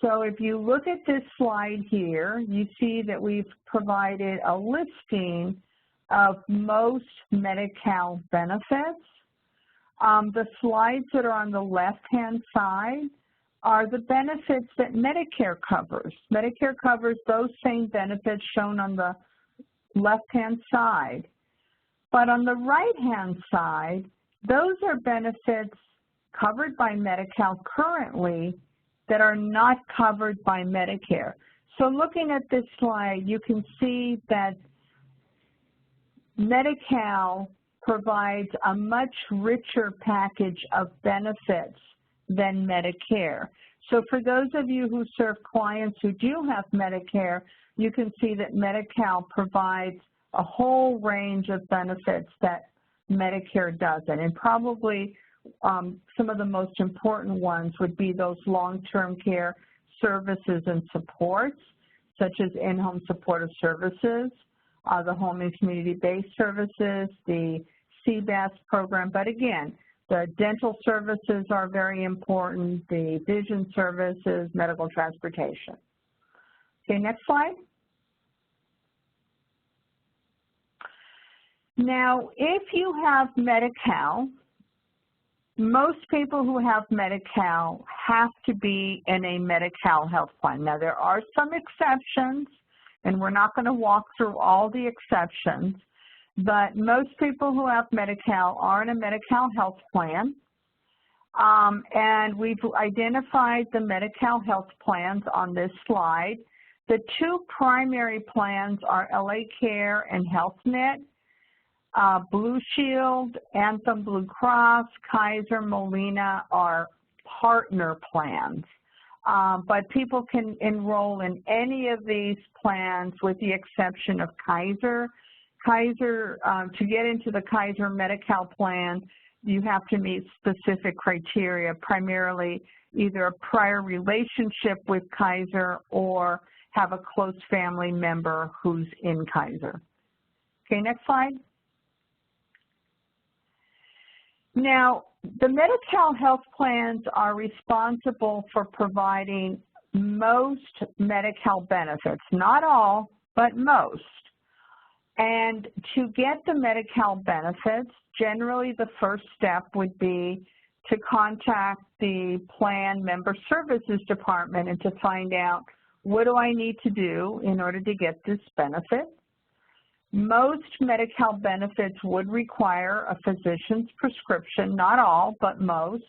So if you look at this slide here, you see that we've provided a listing of most Medi-Cal benefits. The slides that are on the left-hand side are the benefits that Medicare covers. Medicare covers those same benefits shown on the left-hand side. But on the right-hand side, those are benefits covered by Medi-Cal currently that are not covered by Medicare. So looking at this slide, you can see that Medi-Cal provides a much richer package of benefits than Medicare. So for those of you who serve clients who do have Medicare, you can see that Medi-Cal provides a whole range of benefits that Medicare doesn't. And probably some of the most important ones would be those long-term care services and supports, such as in-home supportive services, the home and community-based services, the CBAS program. But again, the dental services are very important, the vision services, medical transportation. Okay, next slide. Now, if you have Medi-Cal, most people who have Medi-Cal have to be in a Medi-Cal health plan. Now, there are some exceptions, and we're not going to walk through all the exceptions, but most people who have Medi-Cal are in a Medi-Cal health plan. And we've identified the Medi-Cal health plans on this slide. The two primary plans are LA Care and HealthNet. Blue Shield, Anthem Blue Cross, Kaiser, Molina are partner plans. But people can enroll in any of these plans with the exception of Kaiser. Kaiser, to get into the Kaiser Medi-Cal plan, you have to meet specific criteria, primarily either a prior relationship with Kaiser or have a close family member who's in Kaiser. Okay, next slide. Now, the Medi-Cal health plans are responsible for providing most Medi-Cal benefits, not all, but most. And to get the Medi-Cal benefits, generally the first step would be to contact the Plan Member Services Department and to find out, what do I need to do in order to get this benefit? Most Medi-Cal benefits would require a physician's prescription, not all, but most.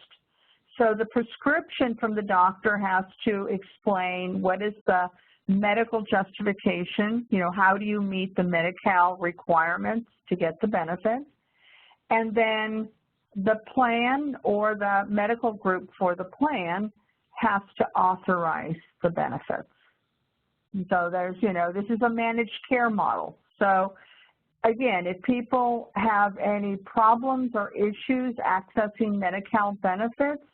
So the prescription from the doctor has to explain what is the medical justification, how do you meet the Medi-Cal requirements to get the benefit? And then the plan or the medical group for the plan has to authorize the benefits. So there's, this is a managed care model. So again, if people have any problems or issues accessing Medi-Cal benefits,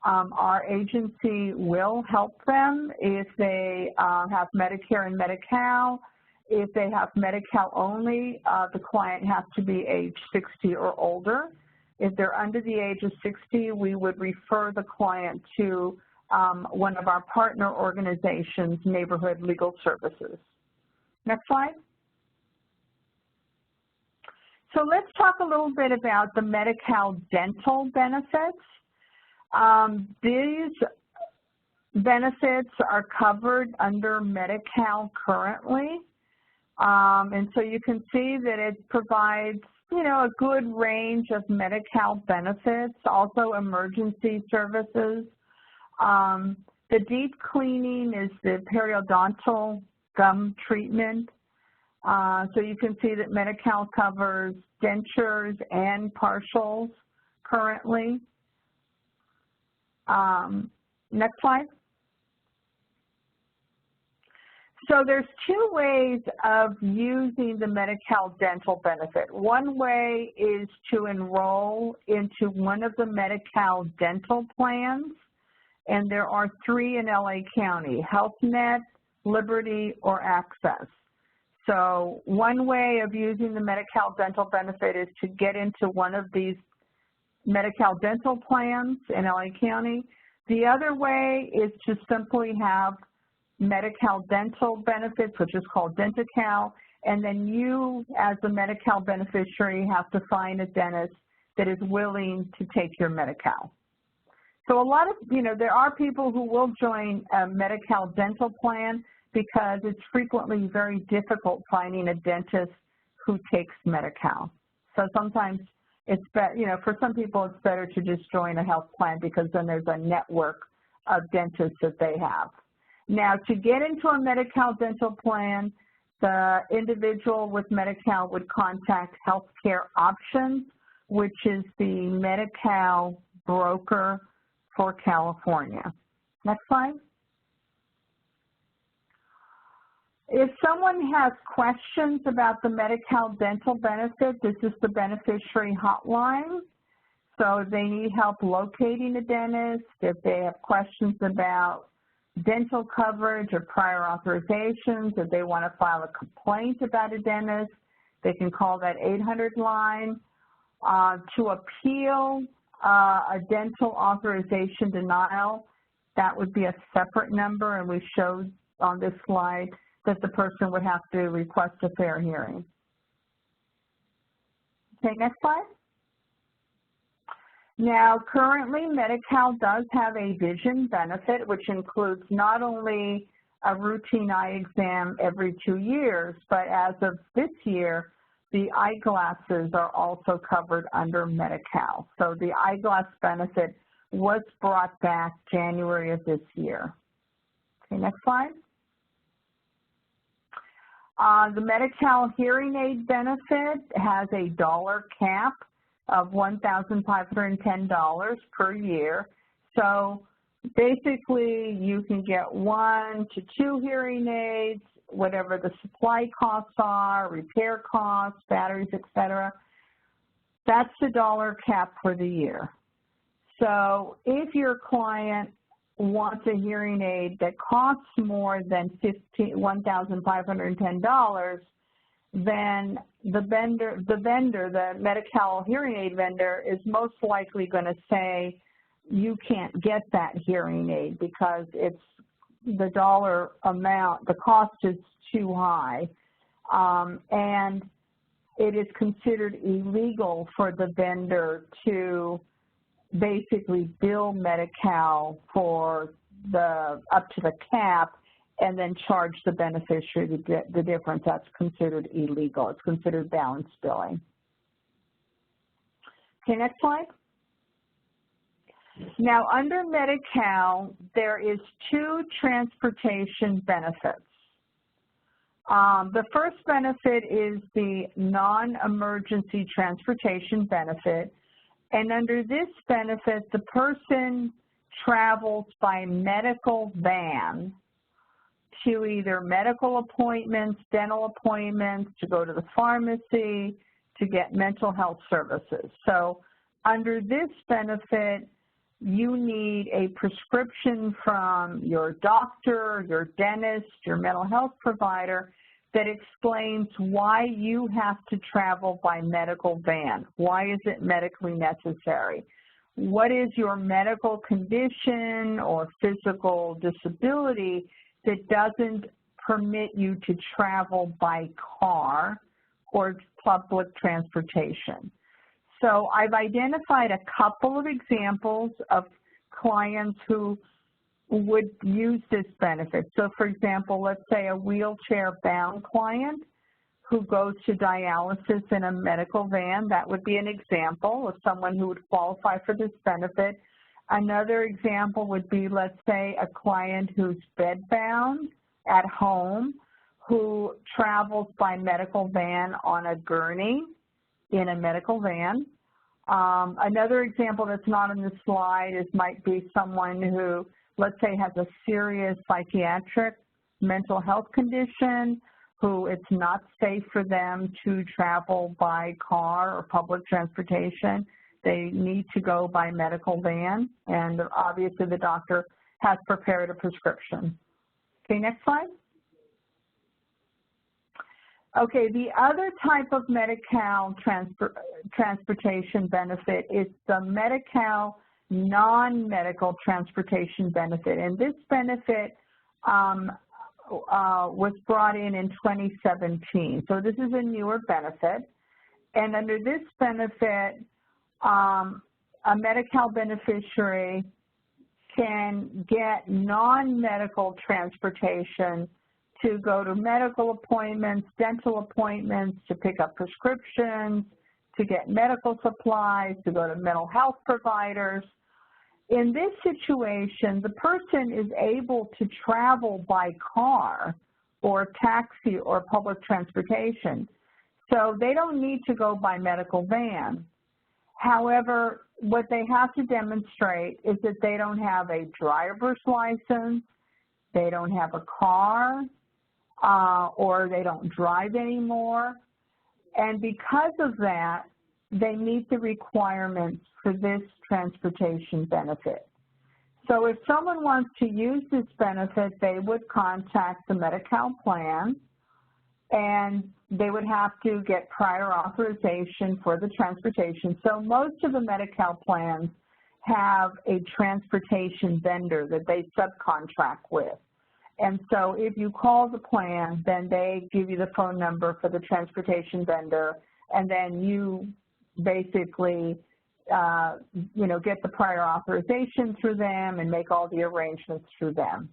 our agency will help them. If they have Medicare and Medi-Cal, if they have Medi-Cal only, the client has to be age 60 or older. If they're under the age of 60, we would refer the client to one of our partner organizations, Neighborhood Legal Services. Next slide. So let's talk a little bit about the Medi-Cal dental benefits. These benefits are covered under Medi-Cal currently. And so you can see that it provides, a good range of Medi-Cal benefits, also emergency services. The deep cleaning is the periodontal gum treatment. So you can see that Medi-Cal covers dentures and partials currently. Next slide. So there's two ways of using the Medi-Cal dental benefit. One way is to enroll into one of the Medi-Cal dental plans, and there are three in LA County, HealthNet, Liberty, or Access. So one way of using the Medi-Cal dental benefit is to get into one of these Medi-Cal dental plans in LA County. The other way is to simply have Medi-Cal dental benefits, which is called Denti-Cal, and then you, as a Medi-Cal beneficiary, have to find a dentist that is willing to take your Medi-Cal. So a lot of, there are people who will join a Medi-Cal dental plan because it's frequently very difficult finding a dentist who takes Medi-Cal. So sometimes it's better, for some people it's better to just join a health plan because then there's a network of dentists that they have. Now, to get into a Medi-Cal dental plan, the individual with Medi-Cal would contact Healthcare Options, which is the Medi-Cal broker for California. Next slide. If someone has questions about the Medi-Cal dental benefit, this is the beneficiary hotline. So if they need help locating a dentist, if they have questions about dental coverage or prior authorizations, if they want to file a complaint about a dentist, they can call that 800 line. To appeal a dental authorization denial, that would be a separate number, and we showed on this slide that the person would have to request a fair hearing. Okay, next slide. Now, currently, Medi-Cal does have a vision benefit, which includes not only a routine eye exam every 2 years, but as of this year, the eyeglasses are also covered under Medi-Cal. So the eyeglass benefit was brought back January of this year. Okay, next slide. The Medi-Cal hearing aid benefit has a dollar cap of $1,510 per year. So basically, you can get 1 to 2 hearing aids, whatever the supply costs are, repair costs, batteries, etc. That's the dollar cap for the year. So if your client wants a hearing aid that costs more than $1,510, then the vendor, the Medi-Cal hearing aid vendor, is most likely going to say you can't get that hearing aid because it's the dollar amount, the cost is too high, and it is considered illegal for the vendor to basically bill Medi-Cal for the up to the cap and then charge the beneficiary the difference. That's considered illegal. It's considered balance billing. Okay, next slide. Now, under Medi-Cal, there is 2 transportation benefits. The first benefit is the non-emergency transportation benefit. And under this benefit, the person travels by medical van to either medical appointments, dental appointments, to go to the pharmacy, to get mental health services. So under this benefit, you need a prescription from your doctor, your dentist, your mental health provider that explains why you have to travel by medical van. Why is it medically necessary? What is your medical condition or physical disability that doesn't permit you to travel by car or public transportation? So I've identified a couple of examples of clients who would use this benefit. So for example, let's say a wheelchair-bound client who goes to dialysis in a medical van. That would be an example of someone who would qualify for this benefit. Another example would be, let's say, a client who's bedbound at home who travels by medical van on a gurney in a medical van. Another example that's not on the slide might be someone who, let's say, has a serious psychiatric mental health condition, who it's not safe for them to travel by car or public transportation. They need to go by medical van, and obviously the doctor has prepared a prescription. Okay, next slide. Okay, the other type of Medi-Cal transportation benefit is the Medi-Cal non-medical transportation benefit, and this benefit was brought in 2017. So this is a newer benefit, and under this benefit, a Medi-Cal beneficiary can get non-medical transportation to go to medical appointments, dental appointments, to pick up prescriptions, to get medical supplies, to go to mental health providers. In this situation, the person is able to travel by car or taxi or public transportation, so they don't need to go by medical van. However, what they have to demonstrate is that they don't have a driver's license, they don't have a car, or they don't drive anymore. And because of that, they meet the requirements for this transportation benefit. So if someone wants to use this benefit, they would contact the Medi-Cal plan, and they would have to get prior authorization for the transportation. So most of the Medi-Cal plans have a transportation vendor that they subcontract with. And so if you call the plan, then they give you the phone number for the transportation vendor, and then you basically get the prior authorization through them and make all the arrangements through them.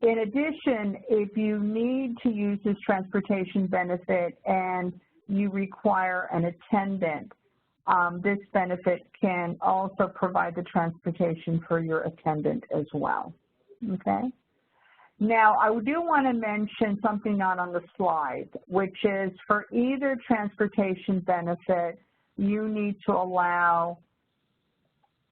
In addition, if you need to use this transportation benefit and you require an attendant, this benefit can also provide the transportation for your attendant as well, okay? Now, I do want to mention something not on the slide, which is for either transportation benefit, you need to allow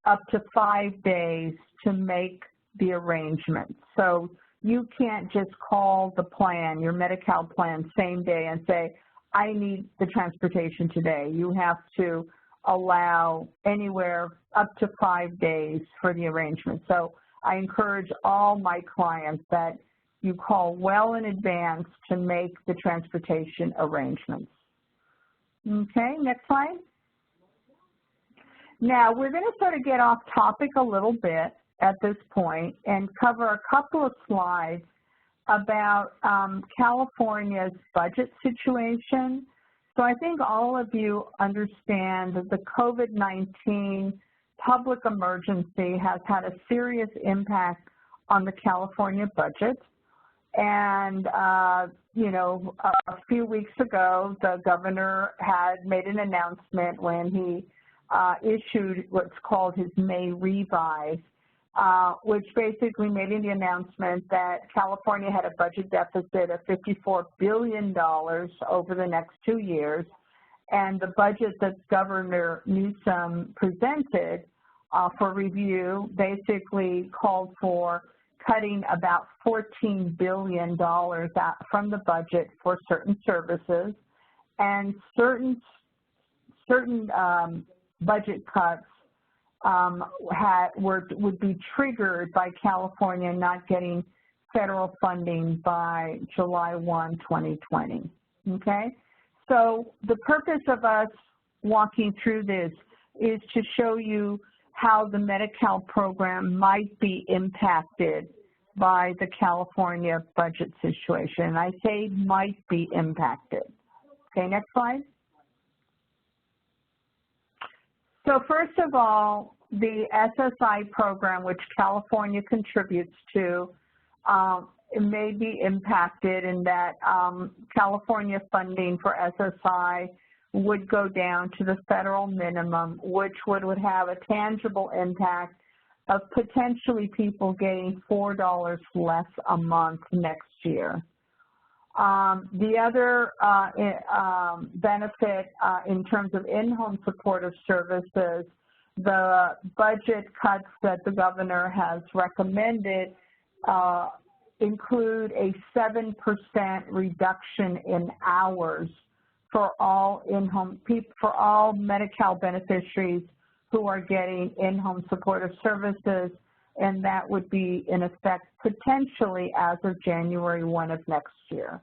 up to 5 days to make the arrangement. So you can't just call the plan, your Medi-Cal plan, same day and say, I need the transportation today. You have to allow anywhere up to 5 days for the arrangement. So I encourage all my clients that you call well in advance to make the transportation arrangements. Okay, next slide. Now, we're going to sort of get off topic a little bit at this point and cover a couple of slides about California's budget situation. So I think all of you understand that the COVID-19 public emergency has had a serious impact on the California budget. And, a few weeks ago, the governor had made an announcement when he issued what's called his May revise, which basically made the announcement that California had a budget deficit of $54 billion over the next 2 years. And the budget that Governor Newsom presented for review basically called for cutting about $14 billion out from the budget for certain services, and certain budget cuts would be triggered by California not getting federal funding by July 1, 2020, okay? So the purpose of us walking through this is to show you how the Medi-Cal program might be impacted by the California budget situation. And I say might be impacted. Okay, next slide. So first of all, the SSI program, which California contributes to, it may be impacted in that California funding for SSI would go down to the federal minimum, which would have a tangible impact of potentially people getting $4 less a month next year. The other benefit in terms of in-home supportive services, the budget cuts that the governor has recommended include a 7% reduction in hours for all in-home people, for all Medi-Cal beneficiaries who are getting in-home supportive services, and that would be in effect potentially as of January 1 of next year.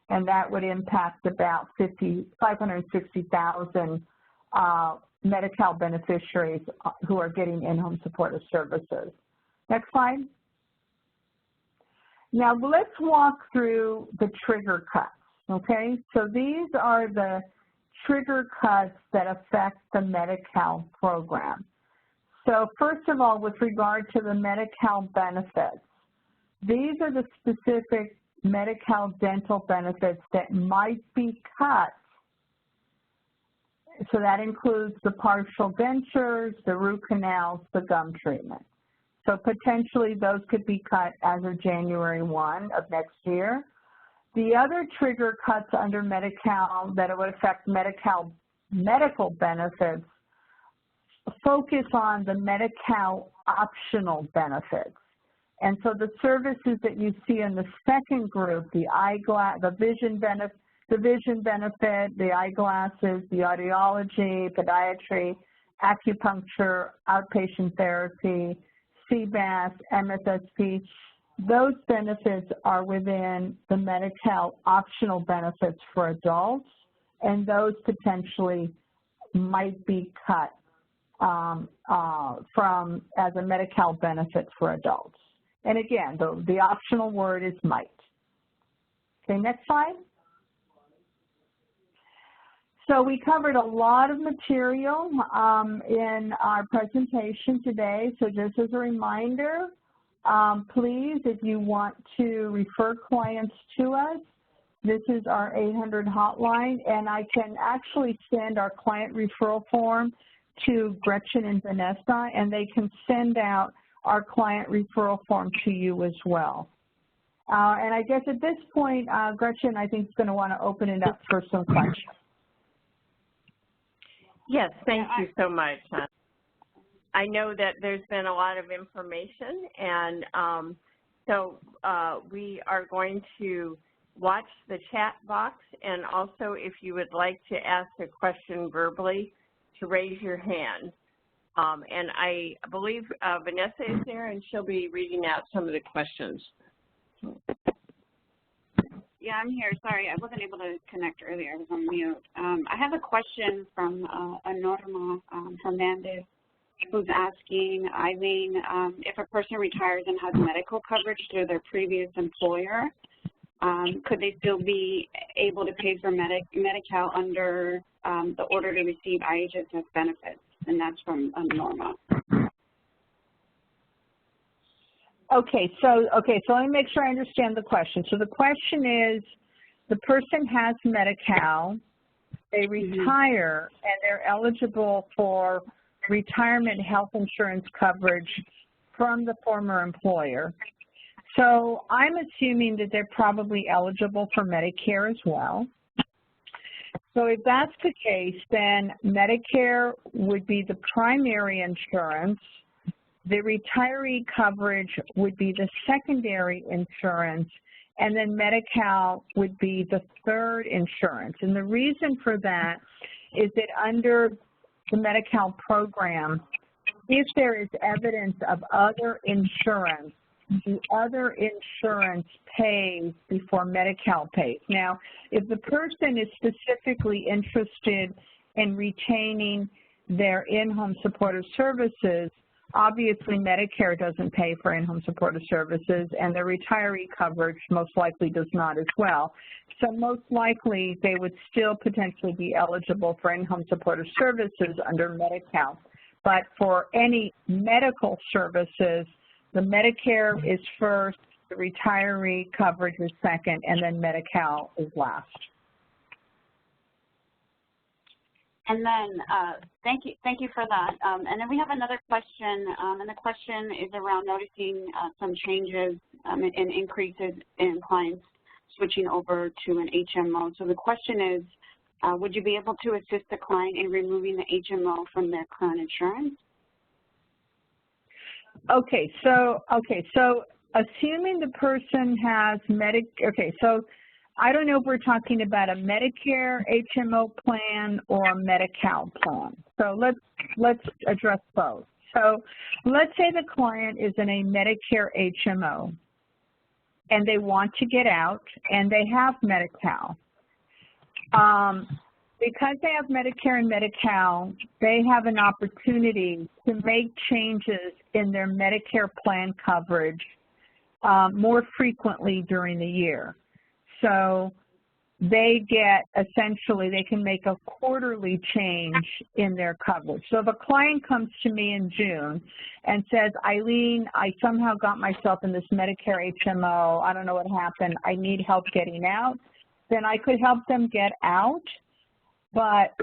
And that would impact about 560,000 Medi-Cal beneficiaries who are getting in-home supportive services. Next slide. Now let's walk through the trigger cuts, okay? So these are the trigger cuts that affect the Medi-Cal program. So first of all, with regard to the Medi-Cal benefits, these are the specific Medi-Cal dental benefits that might be cut So that includes the partial dentures, the root canals, the gum treatment. So potentially those could be cut as of January 1 of next year. The other trigger cuts under Medi-Cal that it would affect Medi-Cal medical benefits focus on the Medi-Cal optional benefits. And so the services that you see in the second group, the vision benefit, the eyeglasses, the audiology, podiatry, acupuncture, outpatient therapy, CBAS, MSSP, those benefits are within the Medi-Cal optional benefits for adults, and those potentially might be cut from as a Medi-Cal benefit for adults. And again, the optional word is might. Okay, next slide. So we covered a lot of material in our presentation today. So just as a reminder, please, if you want to refer clients to us, this is our 800 hotline, and I can actually send our client referral form to Gretchen and Vanessa, and they can send out our client referral form to you as well. And I guess at this point, Gretchen, I think, is going to want to open it up for some questions. Yes, thank you so much. I know that there's been a lot of information, and so we are going to watch the chat box, and also if you would like to ask a question verbally, to raise your hand. And I believe Vanessa is there, and she'll be reading out some of the questions. Yeah, I'm here. Sorry, I wasn't able to connect earlier. I was on mute. I have a question from Norma Hernandez, who's asking, Eileen, if a person retires and has medical coverage through their previous employer, could they still be able to pay for Medi-Cal under the order to receive IHSS benefits? And that's from Norma. Okay, so let me make sure I understand the question. So the question is, the person has Medi-Cal, they retire, and they're eligible for retirement health insurance coverage from the former employer. So I'm assuming that they're probably eligible for Medicare as well. So if that's the case, then Medicare would be the primary insurance. The retiree coverage would be the secondary insurance, and then Medi-Cal would be the third insurance. And the reason for that is that under the Medi-Cal program, if there is evidence of other insurance, the other insurance pays before Medi-Cal pays. Now, if the person is specifically interested in retaining their in-home supportive services, obviously Medicare doesn't pay for in-home supportive services, and the retiree coverage most likely does not as well. So most likely they would still potentially be eligible for in-home supportive services under Medi-Cal. But for any medical services, the Medicare is first, the retiree coverage is second, and then Medi-Cal is last. And then, thank you for that. And then we have another question, and the question is around noticing some changes and increases in clients switching over to an HMO. So the question is, would you be able to assist the client in removing the HMO from their current insurance? Okay, so assuming the person has so I don't know if we're talking about a Medicare HMO plan or a Medi-Cal plan. So let's address both. So let's say the client is in a Medicare HMO and they want to get out and they have Medi-Cal. Because they have Medicare and Medi-Cal, they have an opportunity to make changes in their Medicare plan coverage more frequently during the year. So they get, essentially, they can make a quarterly change in their coverage. So if a client comes to me in June and says, Eileen, I somehow got myself in this Medicare HMO, I don't know what happened, I need help getting out, then I could help them get out. But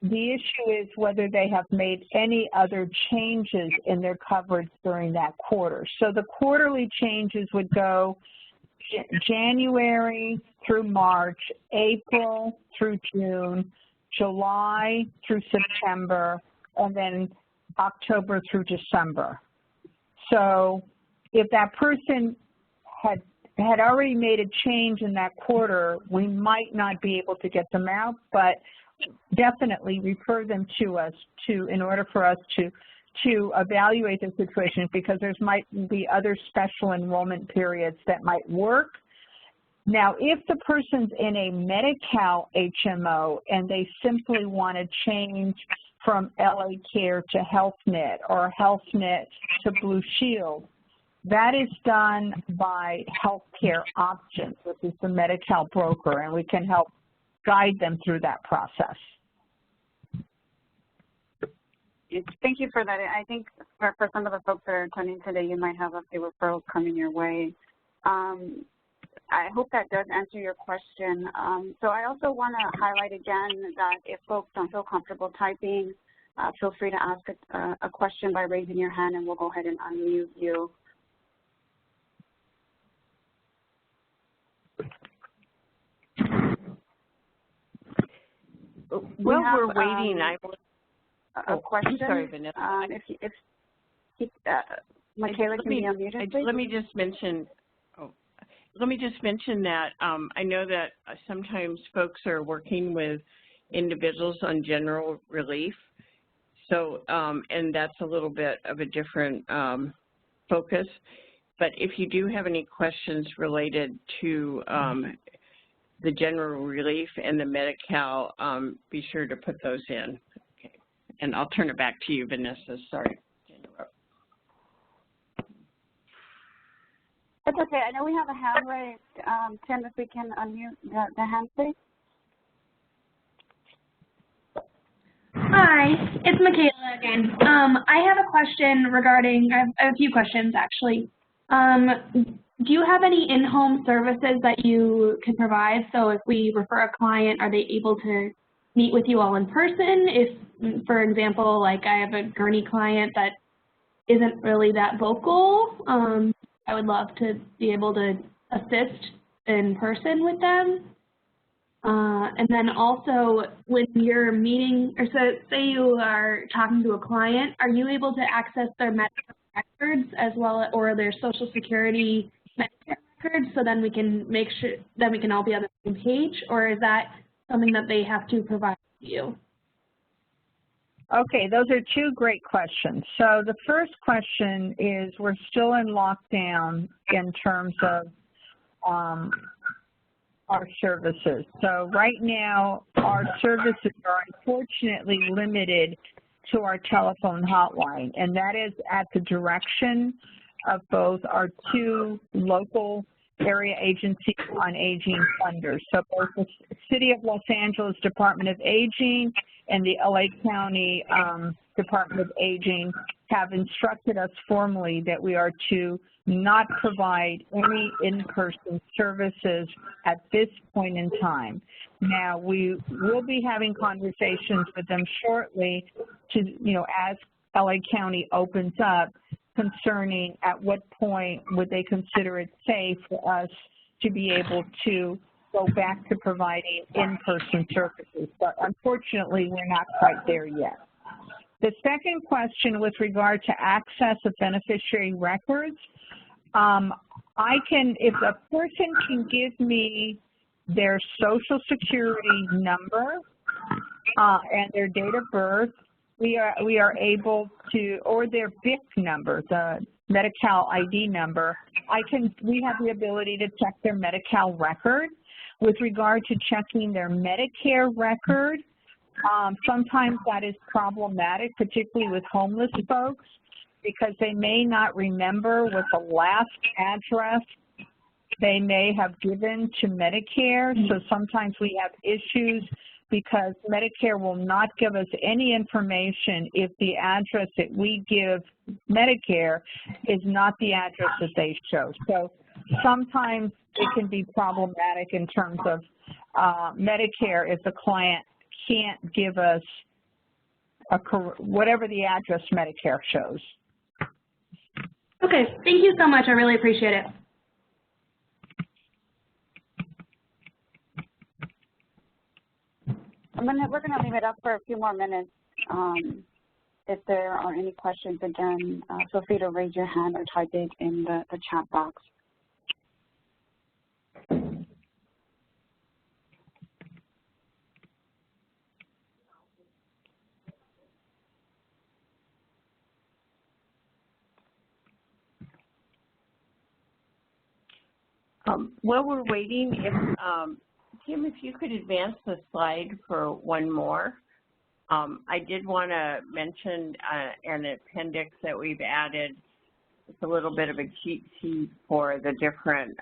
The issue is whether they have made any other changes in their coverage during that quarter. So the quarterly changes would go January through March, April through June, July through September, and then October through December. So if that person had already made a change in that quarter, we might not be able to get them out, but definitely refer them to us in order for us to evaluate the situation, because there might be other special enrollment periods that might work. Now, if the person's in a Medi-Cal HMO and they simply want to change from LA Care to HealthNet or HealthNet to Blue Shield, that is done by Healthcare Options, which is the Medi-Cal broker, and we can help guide them through that process. Thank you for that. I think for some of the folks that are attending today, you might have a few referrals coming your way. I hope that does answer your question. So I also want to highlight again that if folks don't feel comfortable typing, feel free to ask a question by raising your hand, and we'll go ahead and unmute you. While we're waiting, I will a question. Sorry, Vanessa. Michaela, can you unmute, please? Let me just mention. Let me just mention that I know that sometimes folks are working with individuals on general relief, so and that's a little bit of a different focus. But if you do have any questions related to the general relief and the Medi-Cal, be sure to put those in. Okay. And I'll turn it back to you, Vanessa. Sorry to interrupt. That's okay. I know we have a hand raised. Tim, if we can unmute the hand, please. Hi, it's Michaela again. I have a question regarding, I have a few questions actually. Do you have any in-home services that you can provide? So if we refer a client, are they able to meet with you all in person? If, for example, like I have a gurney client that isn't really that vocal, I would love to be able to assist in person with them. And then also when you're meeting, or so say you are talking to a client, are you able to access their medical records as well, or their Social Security Medicare records, so then we can make sure that we can all be on the same page, or is that something that they have to provide to you? Okay, those are two great questions. So the first question is, we're still in lockdown in terms of our services. So right now, our services are unfortunately limited to our telephone hotline, and that is at the direction of both our two local area agencies on aging funders. So both the City of Los Angeles Department of Aging and the LA County Department of Aging have instructed us formally that we are to not provide any in-person services at this point in time. Now, we will be having conversations with them shortly to, as LA County opens up, concerning at what point would they consider it safe for us to be able to go back to providing in-person services. But unfortunately, we're not quite there yet. The second question with regard to access of beneficiary records, if a person can give me their Social Security number and their date of birth, we are able to, or their BIC number, the Medi-Cal ID number, we have the ability to check their Medi-Cal record. With regard to checking their Medicare record, sometimes that is problematic, particularly with homeless folks, because they may not remember what the last address they may have given to Medicare. So sometimes we have issues because Medicare will not give us any information if the address that we give Medicare is not the address that they show. So sometimes it can be problematic in terms of Medicare if the client can't give us whatever the address Medicare shows. Okay, thank you so much. I really appreciate it. We're gonna leave it up for a few more minutes. If there are any questions, again, feel free to raise your hand or type it in the chat box. While we're waiting, Tim, if you could advance the slide for one more. I did want to mention an appendix that we've added. It's a little bit of a cheat sheet for the different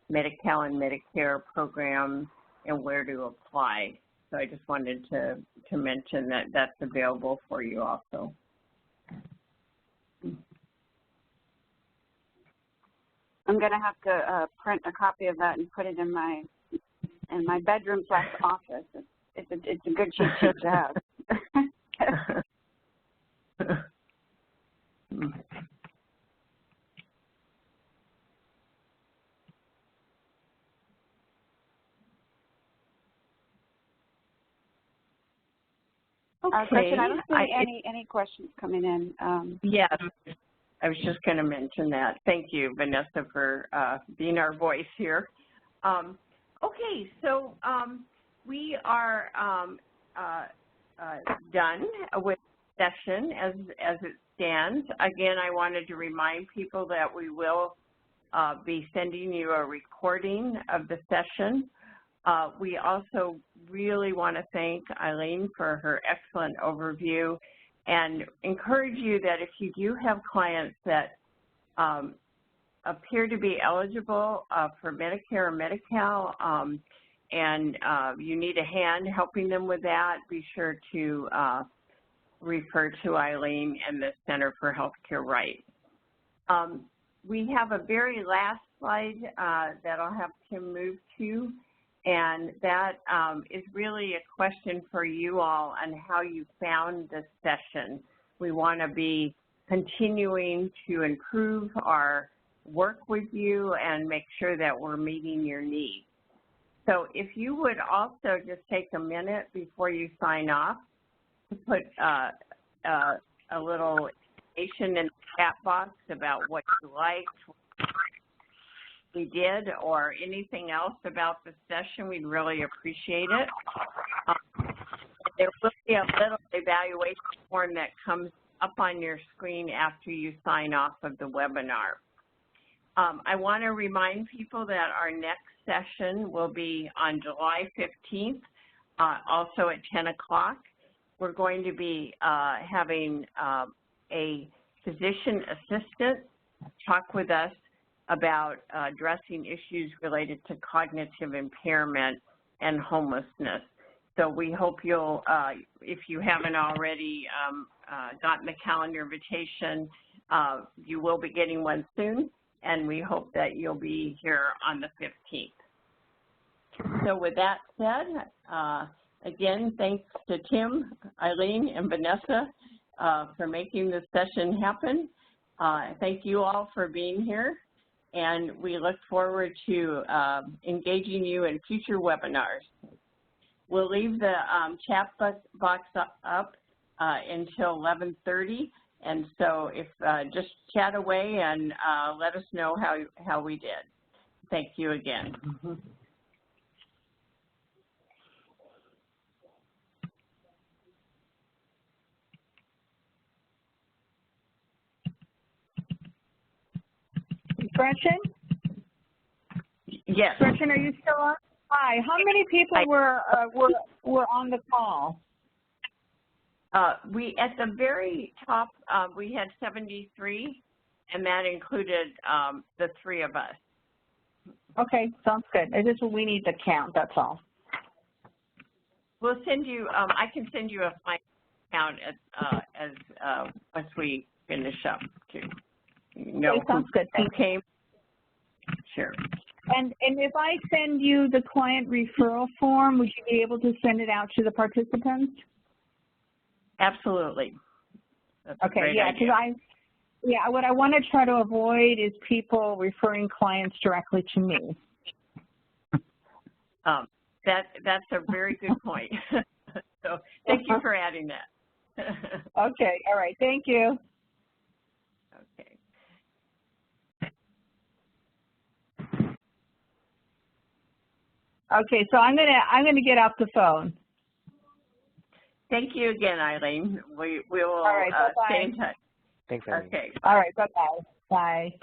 Medi-Cal and Medicare programs and where to apply. So I just wanted to mention that that's available for you also. I'm going to have to print a copy of that and put it in my bedroom/office. It's a good cheat sheet to have. Okay. Question, I don't see any questions coming in. Yes, I was just going to mention that. Thank you, Vanessa, for being our voice here. Okay, so we are done with the session as it stands. Again, I wanted to remind people that we will be sending you a recording of the session. We also really want to thank Eileen for her excellent overview and encourage you that if you do have clients that appear to be eligible for Medicare and Medi-Cal and you need a hand helping them with that, be sure to refer to Eileen and the Center for Healthcare Rights. We have a very last slide that I'll have Tim move to, and that is really a question for you all on how you found this session. We want to be continuing to improve our work with you and make sure that we're meeting your needs. So if you would also just take a minute before you sign off to put a little information in the chat box about what you liked, what we did, or anything else about the session, we'd really appreciate it. There will be a little evaluation form that comes up on your screen after you sign off of the webinar. I want to remind people that our next session will be on July 15th, also at 10 o'clock. We're going to be having a physician assistant talk with us about addressing issues related to cognitive impairment and homelessness. So we hope you'll, if you haven't already gotten the calendar invitation, you will be getting one soon, and we hope that you'll be here on the 15th. So with that said, again, thanks to Tim, Eileen, and Vanessa for making this session happen. Thank you all for being here, and we look forward to engaging you in future webinars. We'll leave the chat box up until 11:30, and so if just chat away and let us know how we did. Thank you again. Gretchen? Yes. Gretchen, are you still on? Hi. How many people were on the call? We at the very top we had 73, and that included the 3 of us. Okay, sounds good. It's just we need to count. That's all. We'll send you. I can send you a final count as once we finish up too. No, okay, sounds good. Okay. Sure. And if I send you the client referral form, would you be able to send it out to the participants? Absolutely. That's okay, yeah, because what I want to try to avoid is people referring clients directly to me. That's a very good point. So thank you for adding that. Okay, all right, thank you. Okay. Okay, so I'm gonna get off the phone. Thank you again, Eileen. We will all right, stay in touch. Thanks, Eileen. Okay. All right, bye-bye. Bye.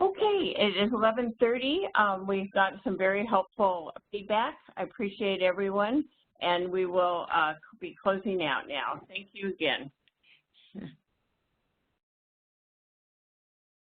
Okay, it is 11:30. We've gotten some very helpful feedback. I appreciate everyone, and we will be closing out now. Thank you again.